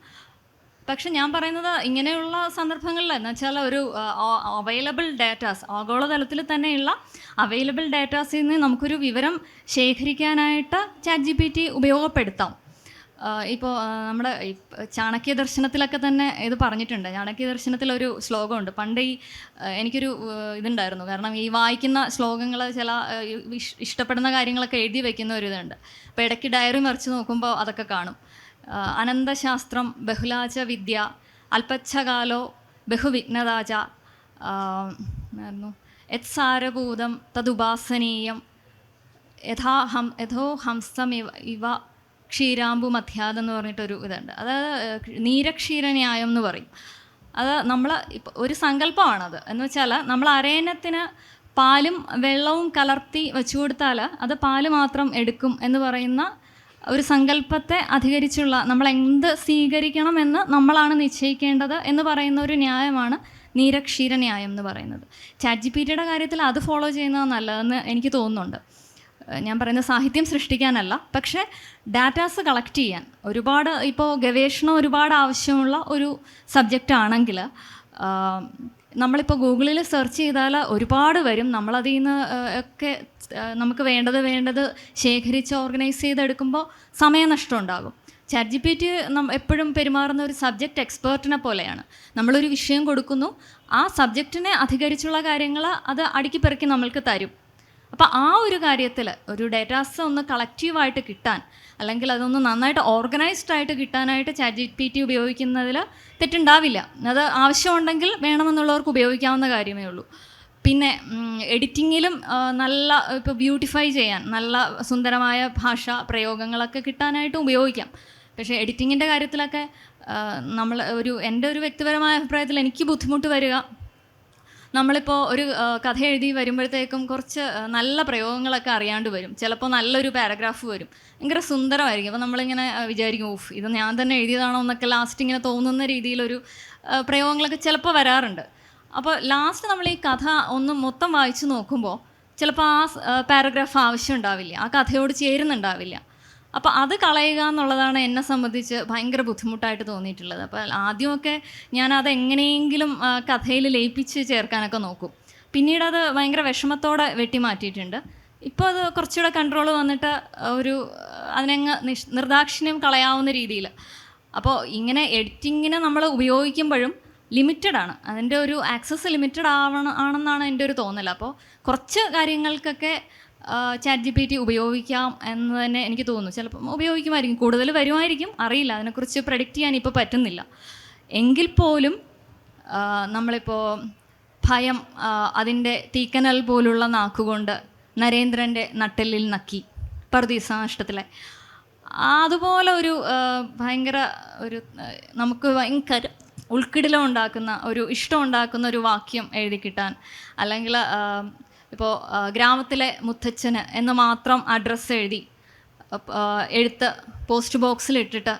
പക്ഷെ ഞാൻ പറയുന്നത് ഇങ്ങനെയുള്ള സന്ദർഭങ്ങളിൽ എന്ന് വെച്ചാൽ ഒരു അവൈലബിൾ ഡാറ്റാസ്, ആഗോളതലത്തിൽ തന്നെയുള്ള അവൈലബിൾ ഡാറ്റാസിൽ നിന്ന് നമുക്കൊരു വിവരം ശേഖരിക്കാനായിട്ട് ചാറ്റ് GPT ഉപയോഗപ്പെടുത്താം. ഇപ്പോൾ നമ്മുടെ ചാണക്യ ദർശനത്തിലൊക്കെ തന്നെ ഇത് പറഞ്ഞിട്ടുണ്ട്. ചാണക്യ ദർശനത്തിലൊരു ശ്ലോകമുണ്ട്. പണ്ട് എനിക്കൊരു ഇതുണ്ടായിരുന്നു. കാരണം ഈ വായിക്കുന്ന ശ്ലോകങ്ങൾ ചില ഇഷ്ടപ്പെടുന്ന കാര്യങ്ങളൊക്കെ എഴുതി വയ്ക്കുന്ന ഒരു ഇതുണ്ട്. അപ്പോൾ ഇടയ്ക്ക് ഡയറി മറിച്ച് നോക്കുമ്പോൾ അതൊക്കെ കാണും. അനന്തശാസ്ത്രം ബഹുലാച വിദ്യ അല്പച്ഛകാലോ ബഹുവിഘ്നതാച യത്സാരഭൂതം തദുപാസനീയം യഥോ ഹംസം ഇവ ക്ഷീരാമ്പു മധ്യാതെന്ന് പറഞ്ഞിട്ടൊരു ഇതുണ്ട്. അതായത് നീരക്ഷീരന്യായം എന്ന് പറയും. അത് നമ്മൾ ഇപ്പോൾ ഒരു സങ്കല്പമാണത്. എന്ന് വെച്ചാൽ നമ്മൾ അരയന്നത്തിന് പാലും വെള്ളവും കലർത്തി വെച്ചു കൊടുത്താൽ അത് പാല് മാത്രം എടുക്കും എന്ന് പറയുന്ന ഒരു സങ്കല്പത്തെ അധികരിച്ചുള്ള നമ്മൾ എന്ത് സ്വീകരിക്കണമെന്ന് നമ്മളാണ് നിശ്ചയിക്കേണ്ടത് എന്ന് പറയുന്ന ഒരു ന്യായമാണ് നീരക്ഷീര ന്യായം എന്ന് പറയുന്നത്. ചാറ്റ് GPTയുടെ കാര്യത്തിൽ അത് ഫോളോ ചെയ്യുന്നത് നല്ലതെന്ന് എനിക്ക് തോന്നുന്നുണ്ട്. ഞാൻ പറയുന്ന സാഹിത്യം സൃഷ്ടിക്കാനല്ല, പക്ഷേ ഡാറ്റാസ് കളക്ട് ചെയ്യാൻ ഒരുപാട്, ഇപ്പോൾ ഗവേഷണം ഒരുപാട് ആവശ്യമുള്ള ഒരു സബ്ജക്റ്റ് ആണെങ്കിൽ നമ്മളിപ്പോൾ ഗൂഗിളിൽ സെർച്ച് ചെയ്താൽ ഒരുപാട് വരും. നമ്മളതിൽ നിന്ന് ഒക്കെ നമുക്ക് വേണ്ടത് ശേഖരിച്ച് ഓർഗനൈസ് ചെയ്തെടുക്കുമ്പോൾ സമയനഷ്ടം ഉണ്ടാകും. ChatGPT എപ്പോഴും പെരുമാറുന്ന ഒരു സബ്ജക്റ്റ് എക്സ്പേർട്ടിനെ പോലെയാണ്. നമ്മളൊരു വിഷയം കൊടുക്കുന്നു, ആ സബ്ജക്റ്റിനെ അധികരിച്ചുള്ള കാര്യങ്ങൾ അത് അടുക്കി പെറുക്കി നമ്മൾക്ക് തരും. അപ്പോൾ ആ ഒരു കാര്യത്തിൽ ഒരു ഡേറ്റാസ് ഒന്ന് കളക്റ്റീവായിട്ട് കിട്ടാൻ, അല്ലെങ്കിൽ അതൊന്ന് നന്നായിട്ട് ഓർഗനൈസ്ഡ് ആയിട്ട് കിട്ടാനായിട്ട് ChatGPT ഉപയോഗിക്കുന്നതിൽ തെറ്റുണ്ടാവില്ല. അത് ആവശ്യമുണ്ടെങ്കിൽ വേണമെന്നുള്ളവർക്ക് ഉപയോഗിക്കാവുന്ന കാര്യമേ ഉള്ളൂ. പിന്നെ എഡിറ്റിങ്ങിലും നല്ല ഇപ്പോൾ ബ്യൂട്ടിഫൈ ചെയ്യാൻ നല്ല സുന്ദരമായ ഭാഷാ പ്രയോഗങ്ങളൊക്കെ കിട്ടാനായിട്ടും ഉപയോഗിക്കാം. പക്ഷേ എഡിറ്റിങ്ങിൻ്റെ കാര്യത്തിലൊക്കെ നമ്മൾ എൻ്റെ ഒരു വ്യക്തിപരമായ അഭിപ്രായത്തിൽ എനിക്ക് ബുദ്ധിമുട്ട് വരിക, നമ്മളിപ്പോൾ ഒരു കഥ എഴുതി വരുമ്പോഴത്തേക്കും കുറച്ച് നല്ല പ്രയോഗങ്ങളൊക്കെ അറിയാണ്ട് വരും. ചിലപ്പോൾ നല്ലൊരു പാരഗ്രാഫ് വരും, ഭയങ്കര സുന്ദരമായിരിക്കും. അപ്പോൾ നമ്മളിങ്ങനെ വിചാരിക്കും, ഓഫ് ഇത് ഞാൻ തന്നെ എഴുതിയതാണോ എന്നൊക്കെ ലാസ്റ്റ് ഇങ്ങനെ തോന്നുന്ന രീതിയിലൊരു പ്രയോഗങ്ങളൊക്കെ ചിലപ്പോൾ വരാറുണ്ട്. അപ്പോൾ ലാസ്റ്റ് നമ്മൾ ഈ കഥ ഒന്ന് മൊത്തം വായിച്ച് നോക്കുമ്പോൾ ചിലപ്പോൾ ആ പാരഗ്രാഫ് ആവശ്യം ഉണ്ടാവില്ല, ആ കഥയോട് ചേരുന്നുണ്ടാവില്ല. അപ്പോൾ അത് കളയുക എന്നുള്ളതാണ് എന്നെ സംബന്ധിച്ച് ഭയങ്കര ബുദ്ധിമുട്ടായിട്ട് തോന്നിയിട്ടുള്ളത്. അപ്പോൾ ആദ്യമൊക്കെ ഞാനത് എങ്ങനെയെങ്കിലും കഥയിൽ ലയിപ്പിച്ച് ചേർക്കാനൊക്കെ നോക്കും. പിന്നീട് അത് ഭയങ്കര വിഷമത്തോടെ വെട്ടി മാറ്റിയിട്ടുണ്ട്. ഇപ്പോൾ അത് കുറച്ചുകൂടെ കൺട്രോൾ വന്നിട്ട് അതിനങ്ങ് നിർദാക്ഷിണ്യം കളയാവുന്ന രീതിയിൽ. അപ്പോൾ ഇങ്ങനെ എഡിറ്റിങ്ങിനെ നമ്മൾ ഉപയോഗിക്കുമ്പോഴും ലിമിറ്റഡ് ആണ്, അതിൻ്റെ ഒരു ആക്സസ് ലിമിറ്റഡ് ആണെന്നാണ് എൻ്റെ ഒരു തോന്നൽ. അപ്പോൾ കുറച്ച് കാര്യങ്ങൾക്കൊക്കെ ChatGPT ഉപയോഗിക്കാം എന്ന് തന്നെ എനിക്ക് തോന്നുന്നു. ചിലപ്പം ഉപയോഗിക്കുമായിരിക്കും, കൂടുതൽ വരുമായിരിക്കും, അറിയില്ല, അതിനെക്കുറിച്ച് പ്രഡിക്റ്റ് ചെയ്യാൻ ഇപ്പോൾ പറ്റുന്നില്ല. എങ്കിൽ പോലും നമ്മളിപ്പോൾ ഭയം, അതിൻ്റെ തീക്കനൽ പോലുള്ള നാക്കുകൊണ്ട് നരേന്ദ്രൻ്റെ നട്ടെല്ലിൽ നക്കി, പറുദീസ നഷ്ടത്തിലെ അതുപോലെ ഒരു ഭയങ്കര നമുക്ക് ഭയങ്കര ഉൾക്കിടിലം ഉണ്ടാക്കുന്ന ഇഷ്ടം ഉണ്ടാക്കുന്ന ഒരു വാക്യം എഴുതി കിട്ടാൻ, അല്ലെങ്കിൽ ഇപ്പോൾ ഗ്രാമത്തിലെ മുത്തച്ഛന് എന്ന് മാത്രം അഡ്രസ്സ് എഴുത്ത് പോസ്റ്റ് ബോക്സിലിട്ടിട്ട്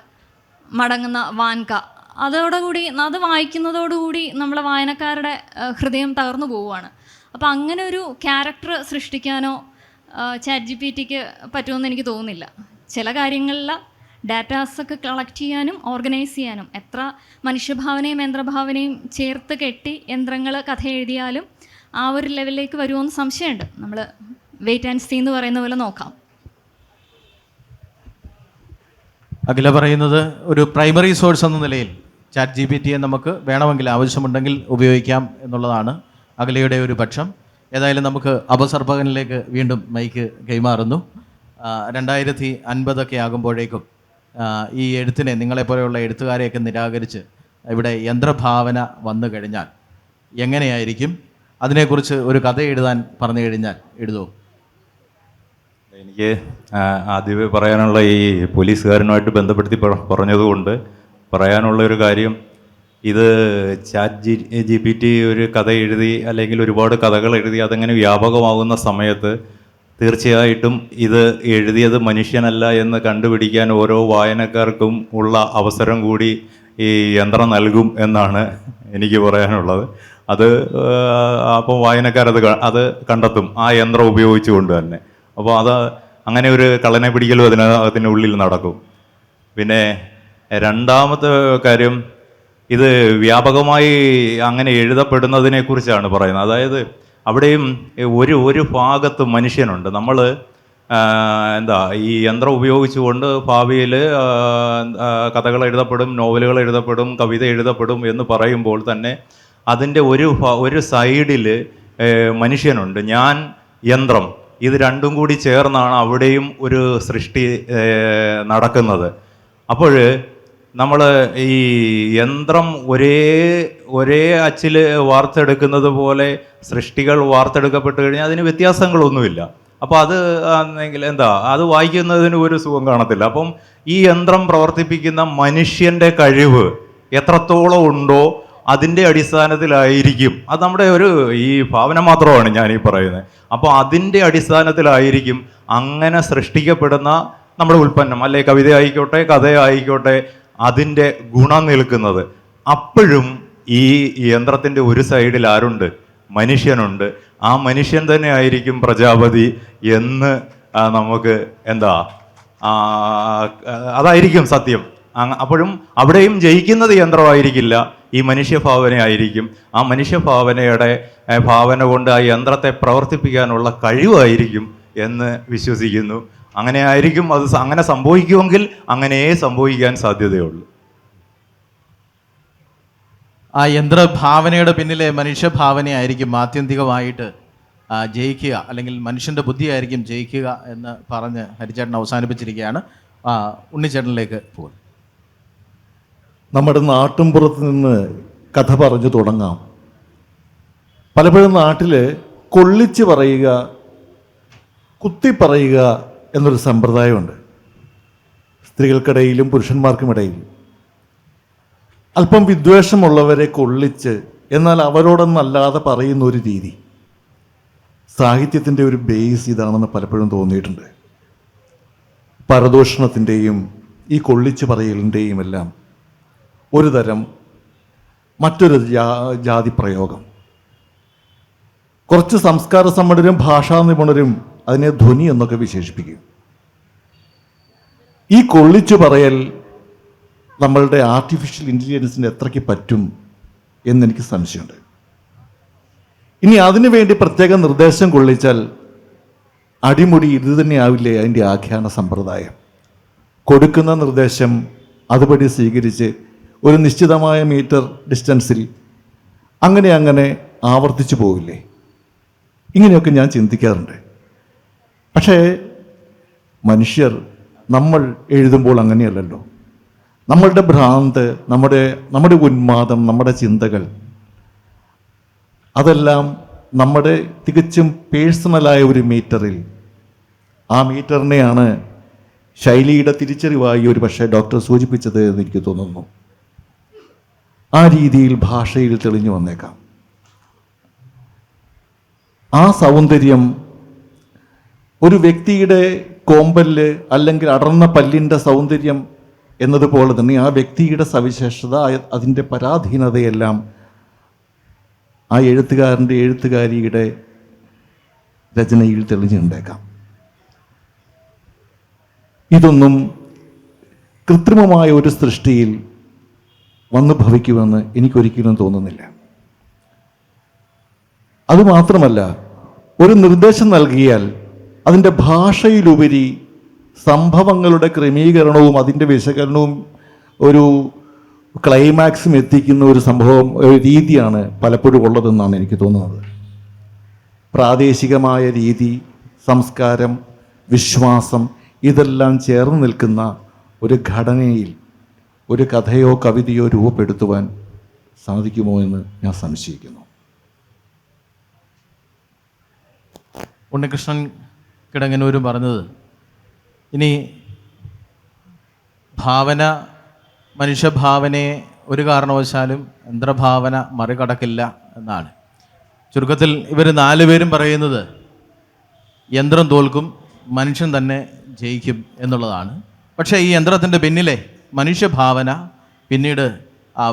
മടങ്ങുന്ന വാൻക, അതോടുകൂടി അത് വായിക്കുന്നതോടുകൂടി നമ്മളെ വായനക്കാരുടെ ഹൃദയം തകർന്നു പോവുകയാണ്. അപ്പോൾ അങ്ങനെ ഒരു ക്യാരക്ടർ സൃഷ്ടിക്കാനോ ChatGPTക്ക് പറ്റുമെന്ന് എനിക്ക് തോന്നുന്നില്ല. ചില കാര്യങ്ങളിൽ ഡാറ്റാസൊക്കെ കളക്ട് ചെയ്യാനും ഓർഗനൈസ് ചെയ്യാനും എത്ര മനുഷ്യഭാവനയും യന്ത്രഭാവനയും ചേർത്ത് കെട്ടി യന്ത്രങ്ങൾ കഥ എഴുതിയാലും ആ ഒരു ലെവലിലേക്ക് വരുമോയെന്ന് സംശയമുണ്ട്. നമ്മൾ വെയിറ്റ് ആൻഡ് സീ എന്ന് പറയുന്ന പോലെ നോക്കാം. അഖില പറയുന്നത് ഒരു പ്രൈമറി സോഴ്സ് എന്ന നിലയിൽ ChatGPTയെ നമുക്ക് വേണമെങ്കിൽ ആവശ്യമുണ്ടെങ്കിൽ ഉപയോഗിക്കാം എന്നുള്ളതാണ് അഖിലയുടെ ഒരു പക്ഷം. ഏതായാലും നമുക്ക് അപസർപ്പകനിലേക്ക് വീണ്ടും മൈക്ക് കൈമാറുന്നു. 2050 ആകുമ്പോഴേക്കും ഈ എഴുത്തിനെ, നിങ്ങളെപ്പോലെയുള്ള എഴുത്തുകാരെയൊക്കെ നിരാകരിച്ച് ഇവിടെ യന്ത്രഭാവന വന്നു കഴിഞ്ഞാൽ എങ്ങനെയായിരിക്കും? അതിനെക്കുറിച്ച് ഒരു കഥ എഴുതാൻ പറഞ്ഞു കഴിഞ്ഞാൽ എഴുതുമോ? എനിക്ക് ആദ്യമേ പറയാനുള്ള, ഈ പോലീസുകാരനുമായിട്ട് ബന്ധപ്പെടുത്തി പറഞ്ഞതുകൊണ്ട് പറയാനുള്ള ഒരു കാര്യം, ഇത് ChatGPT ഒരു കഥ എഴുതി അല്ലെങ്കിൽ ഒരുപാട് കഥകൾ എഴുതി അതങ്ങനെ വ്യാപകമാകുന്ന സമയത്ത് തീർച്ചയായിട്ടും ഇത് എഴുതിയത് മനുഷ്യനല്ല എന്ന് കണ്ടുപിടിക്കാൻ ഓരോ വായനക്കാർക്കും ഉള്ള അവസരം കൂടി ഈ യന്ത്രം നൽകും എന്നാണ് എനിക്ക് പറയാനുള്ളത്. അപ്പോൾ വായനക്കാരത് കണ്ടെത്തും ആ യന്ത്രം ഉപയോഗിച്ചുകൊണ്ട് തന്നെ. അപ്പോൾ അങ്ങനെ ഒരു കള്ളനെ പിടിക്കലും അതിനുള്ളിൽ നടക്കും. പിന്നെ രണ്ടാമത്തെ കാര്യം, ഇത് വ്യാപകമായി അങ്ങനെ എഴുതപ്പെടുന്നതിനെ കുറിച്ചാണ് പറയുന്നത്. അതായത് അവിടെയും ഒരു ഭാഗത്ത് മനുഷ്യനുണ്ട്. നമ്മൾ ഈ യന്ത്രം ഉപയോഗിച്ചുകൊണ്ട് ഭാവിയിൽ കഥകൾ എഴുതപ്പെടും, നോവലുകൾ എഴുതപ്പെടും, കവിത എഴുതപ്പെടും എന്ന് പറയുമ്പോൾ തന്നെ അതിൻ്റെ ഒരു സൈഡിൽ മനുഷ്യനുണ്ട്, ഞാൻ യന്ത്രം, ഇത് രണ്ടും കൂടി ചേർന്നാണ് അവിടെയും ഒരു സൃഷ്ടി നടക്കുന്നത്. അപ്പോൾ നമ്മൾ ഈ യന്ത്രം ഒരേ അച്ചിൽ വാർത്തെടുക്കുന്നത് പോലെ സൃഷ്ടികൾ വാർത്തെടുക്കപ്പെട്ട് കഴിഞ്ഞാൽ അതിന് വ്യത്യാസങ്ങളൊന്നുമില്ല. അപ്പോൾ അത് വായിക്കുന്നതിന് ഒരു സുഖം കാണത്തില്ല. അപ്പം ഈ യന്ത്രം പ്രവർത്തിപ്പിക്കുന്ന മനുഷ്യൻ്റെ കഴിവ് എത്രത്തോളം ഉണ്ടോ അതിൻ്റെ അടിസ്ഥാനത്തിലായിരിക്കും, അത് നമ്മുടെ ഈ ഭാവന മാത്രമാണ് ഞാനീ പറയുന്നത്. അപ്പോൾ അതിൻ്റെ അടിസ്ഥാനത്തിലായിരിക്കും അങ്ങനെ സൃഷ്ടിക്കപ്പെടുന്ന നമ്മുടെ ഉൽപ്പന്നം, അല്ലെ കവിത ആയിക്കോട്ടെ, കഥ ആയിക്കോട്ടെ, അതിൻ്റെ ഗുണം നിൽക്കുന്നത്. അപ്പോഴും ഈ യന്ത്രത്തിൻ്റെ ഒരു സൈഡിൽ ആരുണ്ട്? മനുഷ്യനുണ്ട്. ആ മനുഷ്യൻ തന്നെ ആയിരിക്കും പ്രജാപതി എന്ന് നമുക്ക് എന്താ അതായിരിക്കും സത്യം. അപ്പോഴും അവിടെയും ജയിക്കുന്നത് യന്ത്രമായിരിക്കില്ല, ഈ മനുഷ്യഭാവനയായിരിക്കും. ആ മനുഷ്യഭാവനയുടെ ഭാവന കൊണ്ട് ആ യന്ത്രത്തെ പ്രവർത്തിപ്പിക്കാനുള്ള കഴിവായിരിക്കും എന്ന് വിശ്വസിക്കുന്നു. അങ്ങനെ ആയിരിക്കും അത്. അങ്ങനെ സംഭവിക്കുമെങ്കിൽ അങ്ങനെയേ സംഭവിക്കാൻ സാധ്യതയുള്ളൂ. ആ യന്ത്രഭാവനയുടെ പിന്നിലെ മനുഷ്യഭാവനയായിരിക്കും ആത്യന്തികമായിട്ട് ജയിക്കുക, അല്ലെങ്കിൽ മനുഷ്യൻ്റെ ബുദ്ധിയായിരിക്കും ജയിക്കുക എന്ന് പറഞ്ഞ് ഹരിചേട്ടൻ അവസാനിപ്പിച്ചിരിക്കുകയാണ്. ഉണ്ണിച്ചേട്ടനിലേക്ക് പോകും. നമ്മുടെ നാട്ടിൻപുറത്ത് നിന്ന് കഥ പറഞ്ഞു തുടങ്ങാം. പലപ്പോഴും നാട്ടിൽ കൊള്ളിച്ച് പറയുക, കുത്തി പറയുക എന്നൊരു സമ്പ്രദായമുണ്ട്, സ്ത്രീകൾക്കിടയിലും പുരുഷന്മാർക്കുമിടയിൽ. അല്പം വിദ്വേഷമുള്ളവരെ കൊള്ളിച്ച് എന്നാൽ അവരോടൊന്നല്ലാതെ പറയുന്ന ഒരു രീതി. സാഹിത്യത്തിൻ്റെ ഒരു ബേസ് ഇതാണെന്ന് പലപ്പോഴും തോന്നിയിട്ടുണ്ട്. പരദൂഷണത്തിൻ്റെയും ഈ കൊള്ളിച്ച് പറയലിൻ്റെയും എല്ലാം ഒരു തരം മറ്റൊരു ജാതി പ്രയോഗം. കുറച്ച് സംസ്കാര സമ്പന്നരും ഭാഷാ നിപുണരും അതിനെ ധ്വനി എന്നൊക്കെ വിശേഷിപ്പിക്കും. ഈ കൊള്ളിച്ചു പറയൽ നമ്മളുടെ ആർട്ടിഫിഷ്യൽ ഇൻ്റലിജൻസിന് എത്രയ്ക്ക് പറ്റും എന്നെനിക്ക് സംശയമുണ്ട്. ഇനി അതിനു വേണ്ടി പ്രത്യേക നിർദ്ദേശം കൊള്ളിച്ചാൽ അടിമുടി ഇത് തന്നെയാവില്ലേ അതിൻ്റെ ആഖ്യാന സമ്പ്രദായം? കൊടുക്കുന്ന നിർദ്ദേശം അതുപടി സ്വീകരിച്ച് ഒരു നിശ്ചിതമായ മീറ്റർ ഡിസ്റ്റൻസിൽ അങ്ങനെ ആവർത്തിച്ചു പോവില്ലേ? ഇങ്ങനെയൊക്കെ ഞാൻ ചിന്തിക്കാറുണ്ട്. പക്ഷേ മനുഷ്യർ നമ്മൾ എഴുതുമ്പോൾ അങ്ങനെയല്ലല്ലോ. നമ്മളുടെ ഭ്രാന്ത്, നമ്മുടെ ഉന്മാദം, നമ്മുടെ ചിന്തകൾ, അതെല്ലാം നമ്മുടെ തികച്ചും പേഴ്സണലായ ഒരു മീറ്ററിൽ, ആ മീറ്ററിനെയാണ് ശൈലിയുടെ തിരിച്ചറിവായി ഒരു പക്ഷേ ഡോക്ടർ സൂചിപ്പിച്ചത് എന്ന് എനിക്ക് തോന്നുന്നു. ആ രീതിയിൽ ഭാഷയിൽ തെളിഞ്ഞു വന്നേക്കാം. ആ സൗന്ദര്യം ഒരു വ്യക്തിയുടെ കോമ്പല് അല്ലെങ്കിൽ അടർന്ന പല്ലിൻ്റെ സൗന്ദര്യം എന്നതുപോലെ തന്നെ ആ വ്യക്തിയുടെ സവിശേഷത, അതിൻ്റെ പരാധീനതയെല്ലാം ആ എഴുത്തുകാരിയുടെ രചനയിൽ തെളിഞ്ഞുണ്ടേക്കാം. ഇതൊന്നും കൃത്രിമമായ ഒരു സൃഷ്ടിയിൽ വന്നു ഭവിക്കുമെന്ന് എനിക്കൊരിക്കലും തോന്നുന്നില്ല. അതുമാത്രമല്ല, ഒരു നിർദ്ദേശം നൽകിയാൽ അതിൻ്റെ ഭാഷയിലുപരി സംഭവങ്ങളുടെ ക്രമീകരണവും അതിൻ്റെ വിശകലനവും ഒരു ക്ലൈമാക്സും എത്തിക്കുന്ന ഒരു ഒരു രീതിയാണ് പലപ്പോഴും ഉള്ളതെന്നാണ് എനിക്ക് തോന്നുന്നത്. പ്രാദേശികമായ രീതി, സംസ്കാരം, വിശ്വാസം ഇതെല്ലാം ചേർന്ന് നിൽക്കുന്ന ഒരു ഘടനയിൽ ഒരു കഥയോ കവിതയോ രൂപപ്പെടുത്തുവാൻ സാധിക്കുമോ എന്ന് ഞാൻ സംശയിക്കുന്നു. ഉണ്ണികൃഷ്ണൻ കിടങ്ങനൂരും പറഞ്ഞത്, ഇനി ഭാവന, മനുഷ്യഭാവനയെ ഒരു കാരണവശാലും യന്ത്രഭാവന മറികടക്കില്ല എന്നാണ്. ചുരുക്കത്തിൽ ഇവർ 4 പേരും പറയുന്നത് യന്ത്രം തോൽക്കും, മനുഷ്യൻ തന്നെ ജയിക്കും എന്നുള്ളതാണ്. പക്ഷേ ഈ യന്ത്രത്തിൻ്റെ പിന്നിലെ മനുഷ്യഭാവന പിന്നീട്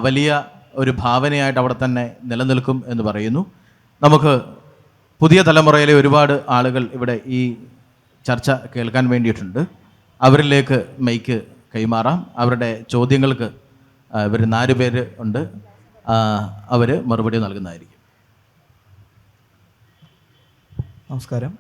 വലിയ ഒരു ഭാവനയായിട്ട് അവിടെ തന്നെ നിലനിൽക്കും എന്ന് പറയുന്നു. നമുക്ക് പുതിയ തലമുറയിലെ ഒരുപാട് ആളുകൾ ഇവിടെ ഈ ചർച്ച കേൾക്കാൻ വേണ്ടിയിട്ടുണ്ട്. അവരിലേക്ക് മൈക്ക് കൈമാറാം. അവരുടെ ചോദ്യങ്ങൾക്ക് ഇവർ 4 പേര് ഉണ്ട്, അവർ മറുപടി നൽകുന്നതായിരിക്കും. നമസ്കാരം.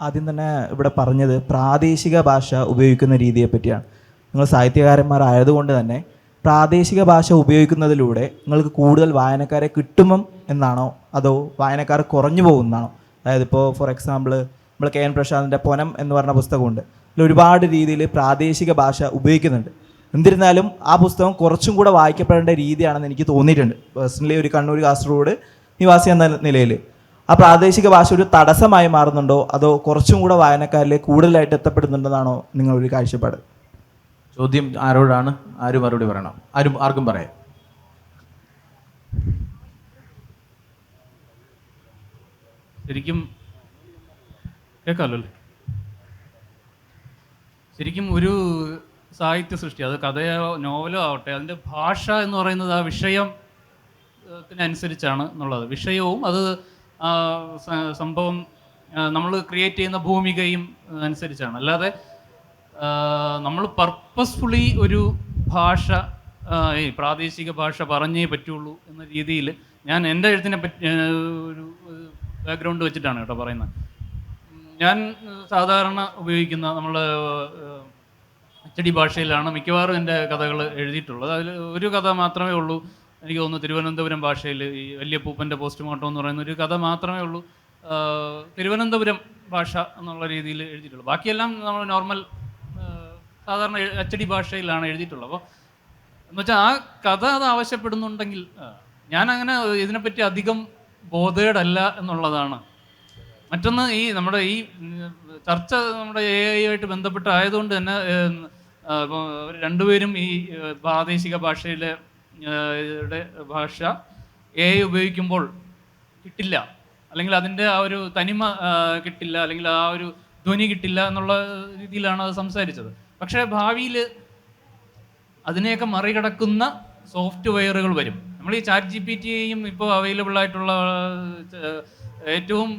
ആദ്യം തന്നെ ഇവിടെ പറഞ്ഞത് പ്രാദേശിക ഭാഷ ഉപയോഗിക്കുന്ന രീതിയെ പറ്റിയാണ്. നിങ്ങൾ സാഹിത്യകാരന്മാരായതുകൊണ്ട് തന്നെ പ്രാദേശിക ഭാഷ ഉപയോഗിക്കുന്നതിലൂടെ നിങ്ങൾക്ക് കൂടുതൽ വായനക്കാരെ കിട്ടുമോ എന്നാണോ, അതോ വായനക്കാർ കുറഞ്ഞു പോകുന്നതാണോ? അതായത് ഇപ്പോൾ ഫോർ എക്സാമ്പിൾ നമ്മൾ കെ എൻ പ്രശാന്തിൻ്റെ പൊനം എന്ന് പറഞ്ഞ പുസ്തകമുണ്ട്. അതിൽ ഒരുപാട് രീതിയിൽ പ്രാദേശിക ഭാഷ ഉപയോഗിക്കുന്നുണ്ട്. എന്നിരുന്നാലും ആ പുസ്തകം കുറച്ചും കൂടെ വായിക്കപ്പെടേണ്ട രീതിയാണെന്ന് എനിക്ക് തോന്നിയിട്ടുണ്ട്. പേഴ്സണലി ഒരു കണ്ണൂർ കാസർഗോഡ് നിവാസി എന്ന നിലയിൽ ആ പ്രാദേശിക ഭാഷ ഒരു തടസ്സമായി മാറുന്നുണ്ടോ, അതോ കുറച്ചും കൂടെ വായനക്കാരിലേക്ക് കൂടുതലായിട്ട് എത്തപ്പെടുന്നുണ്ടെന്നാണോ നിങ്ങളൊരു കാഴ്ചപ്പാട്? ചോദ്യം ആരോടാണ്? ആരും മറുപടി പറയണം. ആർക്കും പറയാം. ശരിക്കും കേൾക്കാമല്ലോ അല്ലേ? ശരിക്കും ഒരു സാഹിത്യ സൃഷ്ടി, അത് കഥയോ നോവലോ ആവട്ടെ, അതിൻ്റെ ഭാഷ എന്ന് പറയുന്നത് ആ വിഷയത്തിനനുസരിച്ചാണ് എന്നുള്ളത്. വിഷയവും അത് സംഭവം നമ്മൾ ക്രിയേറ്റ് ചെയ്യുന്ന ഭൂമികയും അനുസരിച്ചാണ്. അല്ലാതെ നമ്മൾ പർപ്പസ്ഫുള്ളി ഒരു ഭാഷ ഈ പ്രാദേശിക ഭാഷ പറഞ്ഞേ പറ്റുള്ളൂ എന്ന രീതിയിൽ ഞാൻ എൻ്റെ എഴുത്തിനെ പറ്റി ഒരു ബാക്ക്ഗ്രൗണ്ട് വെച്ചിട്ടാണ് കേട്ടോ പറയുന്നത്. ഞാൻ സാധാരണ ഉപയോഗിക്കുന്ന നമ്മൾ അച്ചടി ഭാഷയിലാണ് മിക്കവാറും എൻ്റെ കഥകൾ എഴുതിയിട്ടുള്ളത്. അതിൽ ഒരു കഥ മാത്രമേ ഉള്ളൂ എനിക്ക് തോന്നുന്നു തിരുവനന്തപുരം ഭാഷയിൽ, ഈ വലിയ പൂപ്പൻ്റെ പോസ്റ്റ്മോർട്ടം എന്ന് പറയുന്ന ഒരു കഥ മാത്രമേ ഉള്ളൂ തിരുവനന്തപുരം ഭാഷ എന്നുള്ള രീതിയിൽ എഴുതിയിട്ടുള്ളൂ. ബാക്കിയെല്ലാം നമ്മൾ നോർമൽ സാധാരണ അച്ചടി ഭാഷയിലാണ് എഴുതിയിട്ടുള്ളത്. അപ്പോൾ എന്ന് വെച്ചാൽ ആ കഥ അത് ആവശ്യപ്പെടുന്നുണ്ടെങ്കിൽ ഞാനങ്ങനെ ഇതിനെപ്പറ്റി അധികം ബോധേഡല്ല എന്നുള്ളതാണ്. മറ്റൊന്ന്, ഈ നമ്മുടെ ഈ ചർച്ച നമ്മുടെ AI ആയിട്ട് ബന്ധപ്പെട്ടായതുകൊണ്ട് തന്നെ ഇപ്പോൾ രണ്ടുപേരും ഈ പ്രാദേശിക ഭാഷയിലെ ഭാഷ AI ഉപയോഗിക്കുമ്പോൾ കിട്ടില്ല, അല്ലെങ്കിൽ അതിൻ്റെ ആ ഒരു തനിമ കിട്ടില്ല, അല്ലെങ്കിൽ ആ ഒരു ധ്വനി കിട്ടില്ല എന്നുള്ള രീതിയിലാണ് അത് സംസാരിച്ചത്. പക്ഷേ ഭാവിയിൽ അതിനെയൊക്കെ മറികടക്കുന്ന സോഫ്റ്റ്വെയറുകൾ വരും. നമ്മൾ ഈ ChatGPTയും ഇപ്പോൾ അവൈലബിൾ ആയിട്ടുള്ള ഏറ്റവും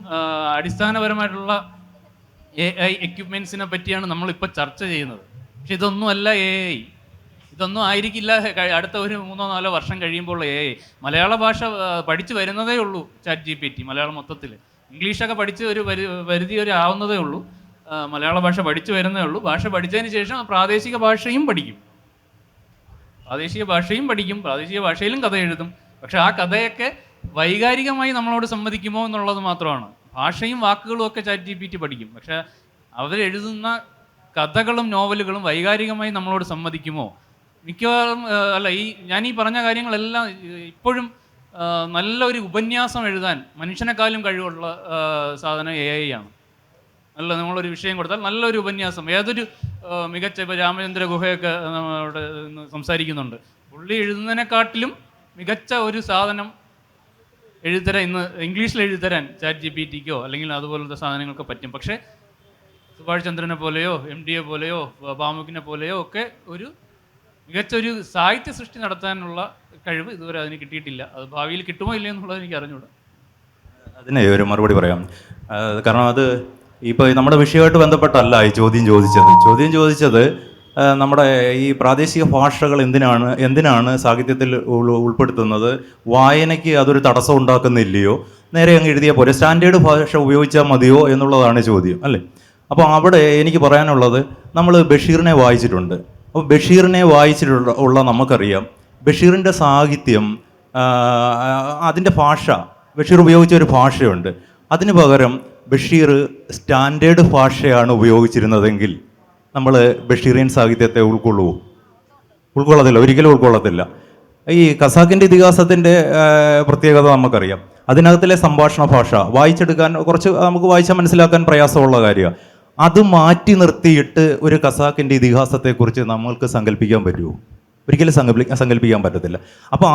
അടിസ്ഥാനപരമായിട്ടുള്ള AI എക്യുപ്മെൻസിനെ പറ്റിയാണ് നമ്മളിപ്പോൾ ചർച്ച ചെയ്യുന്നത്. പക്ഷെ ഇതൊന്നും അല്ല AI, ഇതൊന്നും ആയിരിക്കില്ല അടുത്ത ഒരു 3-4 വർഷം കഴിയുമ്പോൾ AI. മലയാള ഭാഷ പഠിച്ചു വരുന്നതേ ഉള്ളൂ ChatGPT, മലയാളം മൊത്തത്തിൽ. ഇംഗ്ലീഷൊക്കെ പഠിച്ച് ഒരു പരിധി വരെ ആവുന്നതേ ഉള്ളൂ. മലയാള ഭാഷ പഠിച്ചു വരുന്നതേ ഉള്ളൂ. ഭാഷ പഠിച്ചതിന് ശേഷം പ്രാദേശിക ഭാഷയും പഠിക്കും, പ്രാദേശിക ഭാഷയിലും കഥ എഴുതും. പക്ഷെ ആ കഥയൊക്കെ വൈകാരികമായി നമ്മളോട് സമ്മതിക്കുമോ എന്നുള്ളത് മാത്രമാണ്. ഭാഷയും വാക്കുകളും ഒക്കെ ChatGPT പഠിക്കും, പക്ഷെ അവരെഴുതുന്ന കഥകളും നോവലുകളും വൈകാരികമായി നമ്മളോട് സമ്മതിക്കുമോ? മിക്കവാറും അല്ല. ഞാൻ ഈ പറഞ്ഞ കാര്യങ്ങളെല്ലാം ഇപ്പോഴും നല്ലൊരു ഉപന്യാസം എഴുതാൻ മനുഷ്യനെക്കാളും കഴിവുള്ള സാധനം AI ആണ്. നമ്മളൊരു വിഷയം കൊടുത്താൽ നല്ലൊരു ഉപന്യാസം, ഏതൊരു മികച്ച, ഇപ്പോൾ രാമചന്ദ്ര ഗുഹയൊക്കെ അവിടെ സംസാരിക്കുന്നുണ്ട്, പുള്ളി എഴുതുന്നതിനെക്കാട്ടിലും മികച്ച ഒരു സാധനം എഴുതരാൻ ഇന്ന് ഇംഗ്ലീഷിൽ എഴുതരാൻ ChatGPTക്കോ അല്ലെങ്കിൽ അതുപോലത്തെ സാധനങ്ങൾക്ക് പറ്റും. പക്ഷേ സുഭാഷ് ചന്ദ്രനെ പോലെയോ MD പോലെയോ ബാമുക്കിനെ പോലെയോ ഒക്കെ ഒരു മികച്ചൊരു സാഹിത്യ സൃഷ്ടി നടത്താനുള്ള കഴിവ് ഇതുവരെ അതിന് കിട്ടിയിട്ടില്ല. അത് ഭാവിയിൽ കിട്ടുമോ ഇല്ലയോ എന്നുള്ളത് എനിക്ക് അറിഞ്ഞൂടാ. അതിനെ ഒരു മറുപടി പറയാം. കാരണം അത് ഇപ്പോൾ നമ്മുടെ വിഷയമായിട്ട് ബന്ധപ്പെട്ടല്ല ഈ ചോദ്യം ചോദിച്ചത് നമ്മുടെ ഈ പ്രാദേശിക ഭാഷകൾ എന്തിനാണ് സാഹിത്യത്തിൽ ഉൾപ്പെടുത്തുന്നത്? വായനയ്ക്ക് അതൊരു തടസ്സം ഉണ്ടാക്കുന്നില്ലയോ? നേരെ അങ്ങ് എഴുതിയാൽ പോരെ, സ്റ്റാൻഡേർഡ് ഭാഷ ഉപയോഗിച്ചാൽ മതിയോ എന്നുള്ളതാണ് ചോദ്യം, അല്ലേ? അപ്പോൾ അവിടെ എനിക്ക് പറയാനുള്ളത്, നമ്മൾ ബഷീറിനെ വായിച്ചിട്ടുണ്ട്. അപ്പോൾ ബഷീറിനെ വായിച്ചിട്ടുള്ള നമുക്കറിയാം ബഷീറിൻ്റെ സാഹിത്യം, അതിൻ്റെ ഭാഷ, ബഷീർ ഉപയോഗിച്ച ഒരു ഭാഷയുണ്ട്. അതിന് പകരം ബഷീർ സ്റ്റാൻഡേർഡ് ഭാഷയാണ് ഉപയോഗിച്ചിരുന്നതെങ്കിൽ നമ്മൾ ബഷീറിയൻ സാഹിത്യത്തെ ഉൾക്കൊള്ളത്തില്ല, ഒരിക്കലും ഉൾക്കൊള്ളത്തില്ല. ഈ ഖസാക്കിൻ്റെ ഇതിഹാസത്തിൻ്റെ പ്രത്യേകത നമുക്കറിയാം. അതിനകത്തിലെ സംഭാഷണ ഭാഷ വായിച്ചെടുക്കാൻ കുറച്ച് നമുക്ക് വായിച്ചാൽ മനസ്സിലാക്കാൻ പ്രയാസമുള്ള കാര്യമാണ്. അത് മാറ്റി നിർത്തിയിട്ട് ഒരു ഖസാക്കിൻ്റെ ഇതിഹാസത്തെക്കുറിച്ച് നമ്മൾക്ക് സങ്കല്പിക്കാൻ പറ്റുമോ? ഒരിക്കലും സങ്കല്പിക്കാൻ പറ്റത്തില്ല. അപ്പോൾ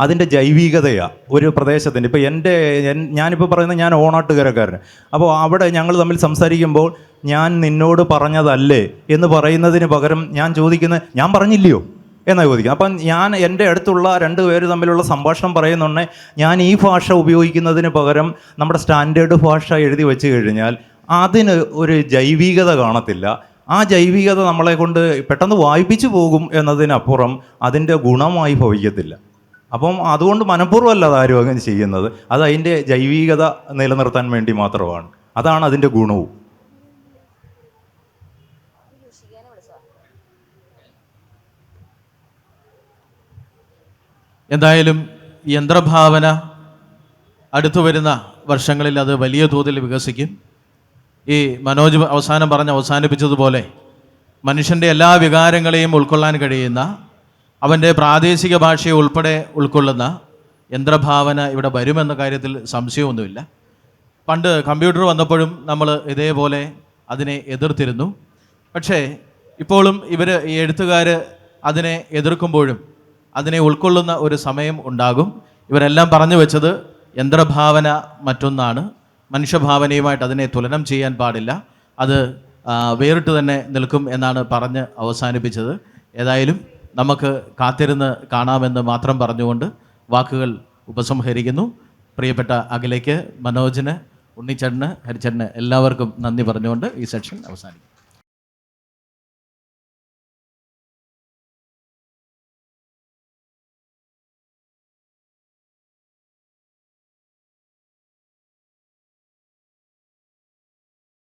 അതിൻ്റെ ജൈവികതയാണ് ഒരു പ്രദേശത്തിൻ്റെ. ഇപ്പോൾ ഞാനിപ്പോൾ പറയുന്നത്, ഞാൻ ഓണാട്ടുകരക്കാരൻ. അപ്പോൾ അവിടെ ഞങ്ങൾ തമ്മിൽ സംസാരിക്കുമ്പോൾ ഞാൻ നിന്നോട് പറഞ്ഞതല്ലേ എന്ന് പറയുന്നതിന് പകരം ഞാൻ ചോദിക്കുന്നത്, ഞാൻ പറഞ്ഞില്ലയോ എന്നാണ് ചോദിക്കുക. അപ്പം ഞാൻ എൻ്റെ അടുത്തുള്ള 2 പേര് തമ്മിലുള്ള സംഭാഷണം പറയുന്നുണ്ടെ ഞാൻ ഈ ഭാഷ ഉപയോഗിക്കുന്നതിന് പകരം നമ്മുടെ സ്റ്റാൻഡേർഡ് ഭാഷ എഴുതി വെച്ച് കഴിഞ്ഞാൽ അതിന് ഒരു ജൈവികത കാണത്തില്ല. ആ ജൈവികത നമ്മളെ കൊണ്ട് പെട്ടെന്ന് വായിപ്പിച്ചു പോകും എന്നതിനപ്പുറം അതിൻ്റെ ഗുണമായി ഭവിക്കത്തില്ല. അപ്പം അതുകൊണ്ട് മനഃപൂർവ്വമല്ല അതാരും അങ്ങനെ ചെയ്യുന്നത്. അത് അതിൻ്റെ ജൈവികത നിലനിർത്താൻ വേണ്ടി മാത്രമാണ്. അതാണ് അതിൻ്റെ ഗുണവും. എന്തായാലും യന്ത്രഭാവന അടുത്തു വരുന്ന വർഷങ്ങളിൽ അത് വലിയ തോതിൽ വികസിക്കും. ഈ മനോജ് അവസാനിപ്പിച്ചതുപോലെ മനുഷ്യൻ്റെ എല്ലാ വികാരങ്ങളെയും ഉൾക്കൊള്ളാൻ കഴിയുന്ന, അവൻ്റെ പ്രാദേശിക ഭാഷയെ ഉൾപ്പെടെ ഉൾക്കൊള്ളുന്ന യന്ത്രഭാവന ഇവിടെ വരുമെന്ന കാര്യത്തിൽ സംശയമൊന്നുമില്ല. പണ്ട് കമ്പ്യൂട്ടർ വന്നപ്പോഴും നമ്മൾ ഇതേപോലെ അതിനെ എതിർത്തിരുന്നു. പക്ഷേ ഇപ്പോഴും ഈ എഴുത്തുകാർ അതിനെ എതിർക്കുമ്പോഴും അതിനെ ഉൾക്കൊള്ളുന്ന ഒരു സമയം ഉണ്ടാകും. ഇവരെല്ലാം പറഞ്ഞു വെച്ചത് യന്ത്രഭാവന മറ്റൊന്നാണ്, മനുഷ്യഭാവനയുമായിട്ട് അതിനെ തുലനം ചെയ്യാൻ പാടില്ല, അത് വേറിട്ട് തന്നെ നിൽക്കും എന്നാണ് പറഞ്ഞ് അവസാനിപ്പിച്ചത്. ഏതായാലും നമുക്ക് കാത്തിരുന്ന് കാണാമെന്ന് മാത്രം പറഞ്ഞുകൊണ്ട് വാക്കുകൾ ഉപസംഹരിക്കുന്നു. പ്രിയപ്പെട്ട അഖിലയ്ക്ക്, മനോജിന് ഉണ്ണിച്ചേട്ടന്, ഹരിച്ചേട്ടന് എല്ലാവർക്കും നന്ദി പറഞ്ഞുകൊണ്ട് ഈ സെഷൻ അവസാനിക്കും.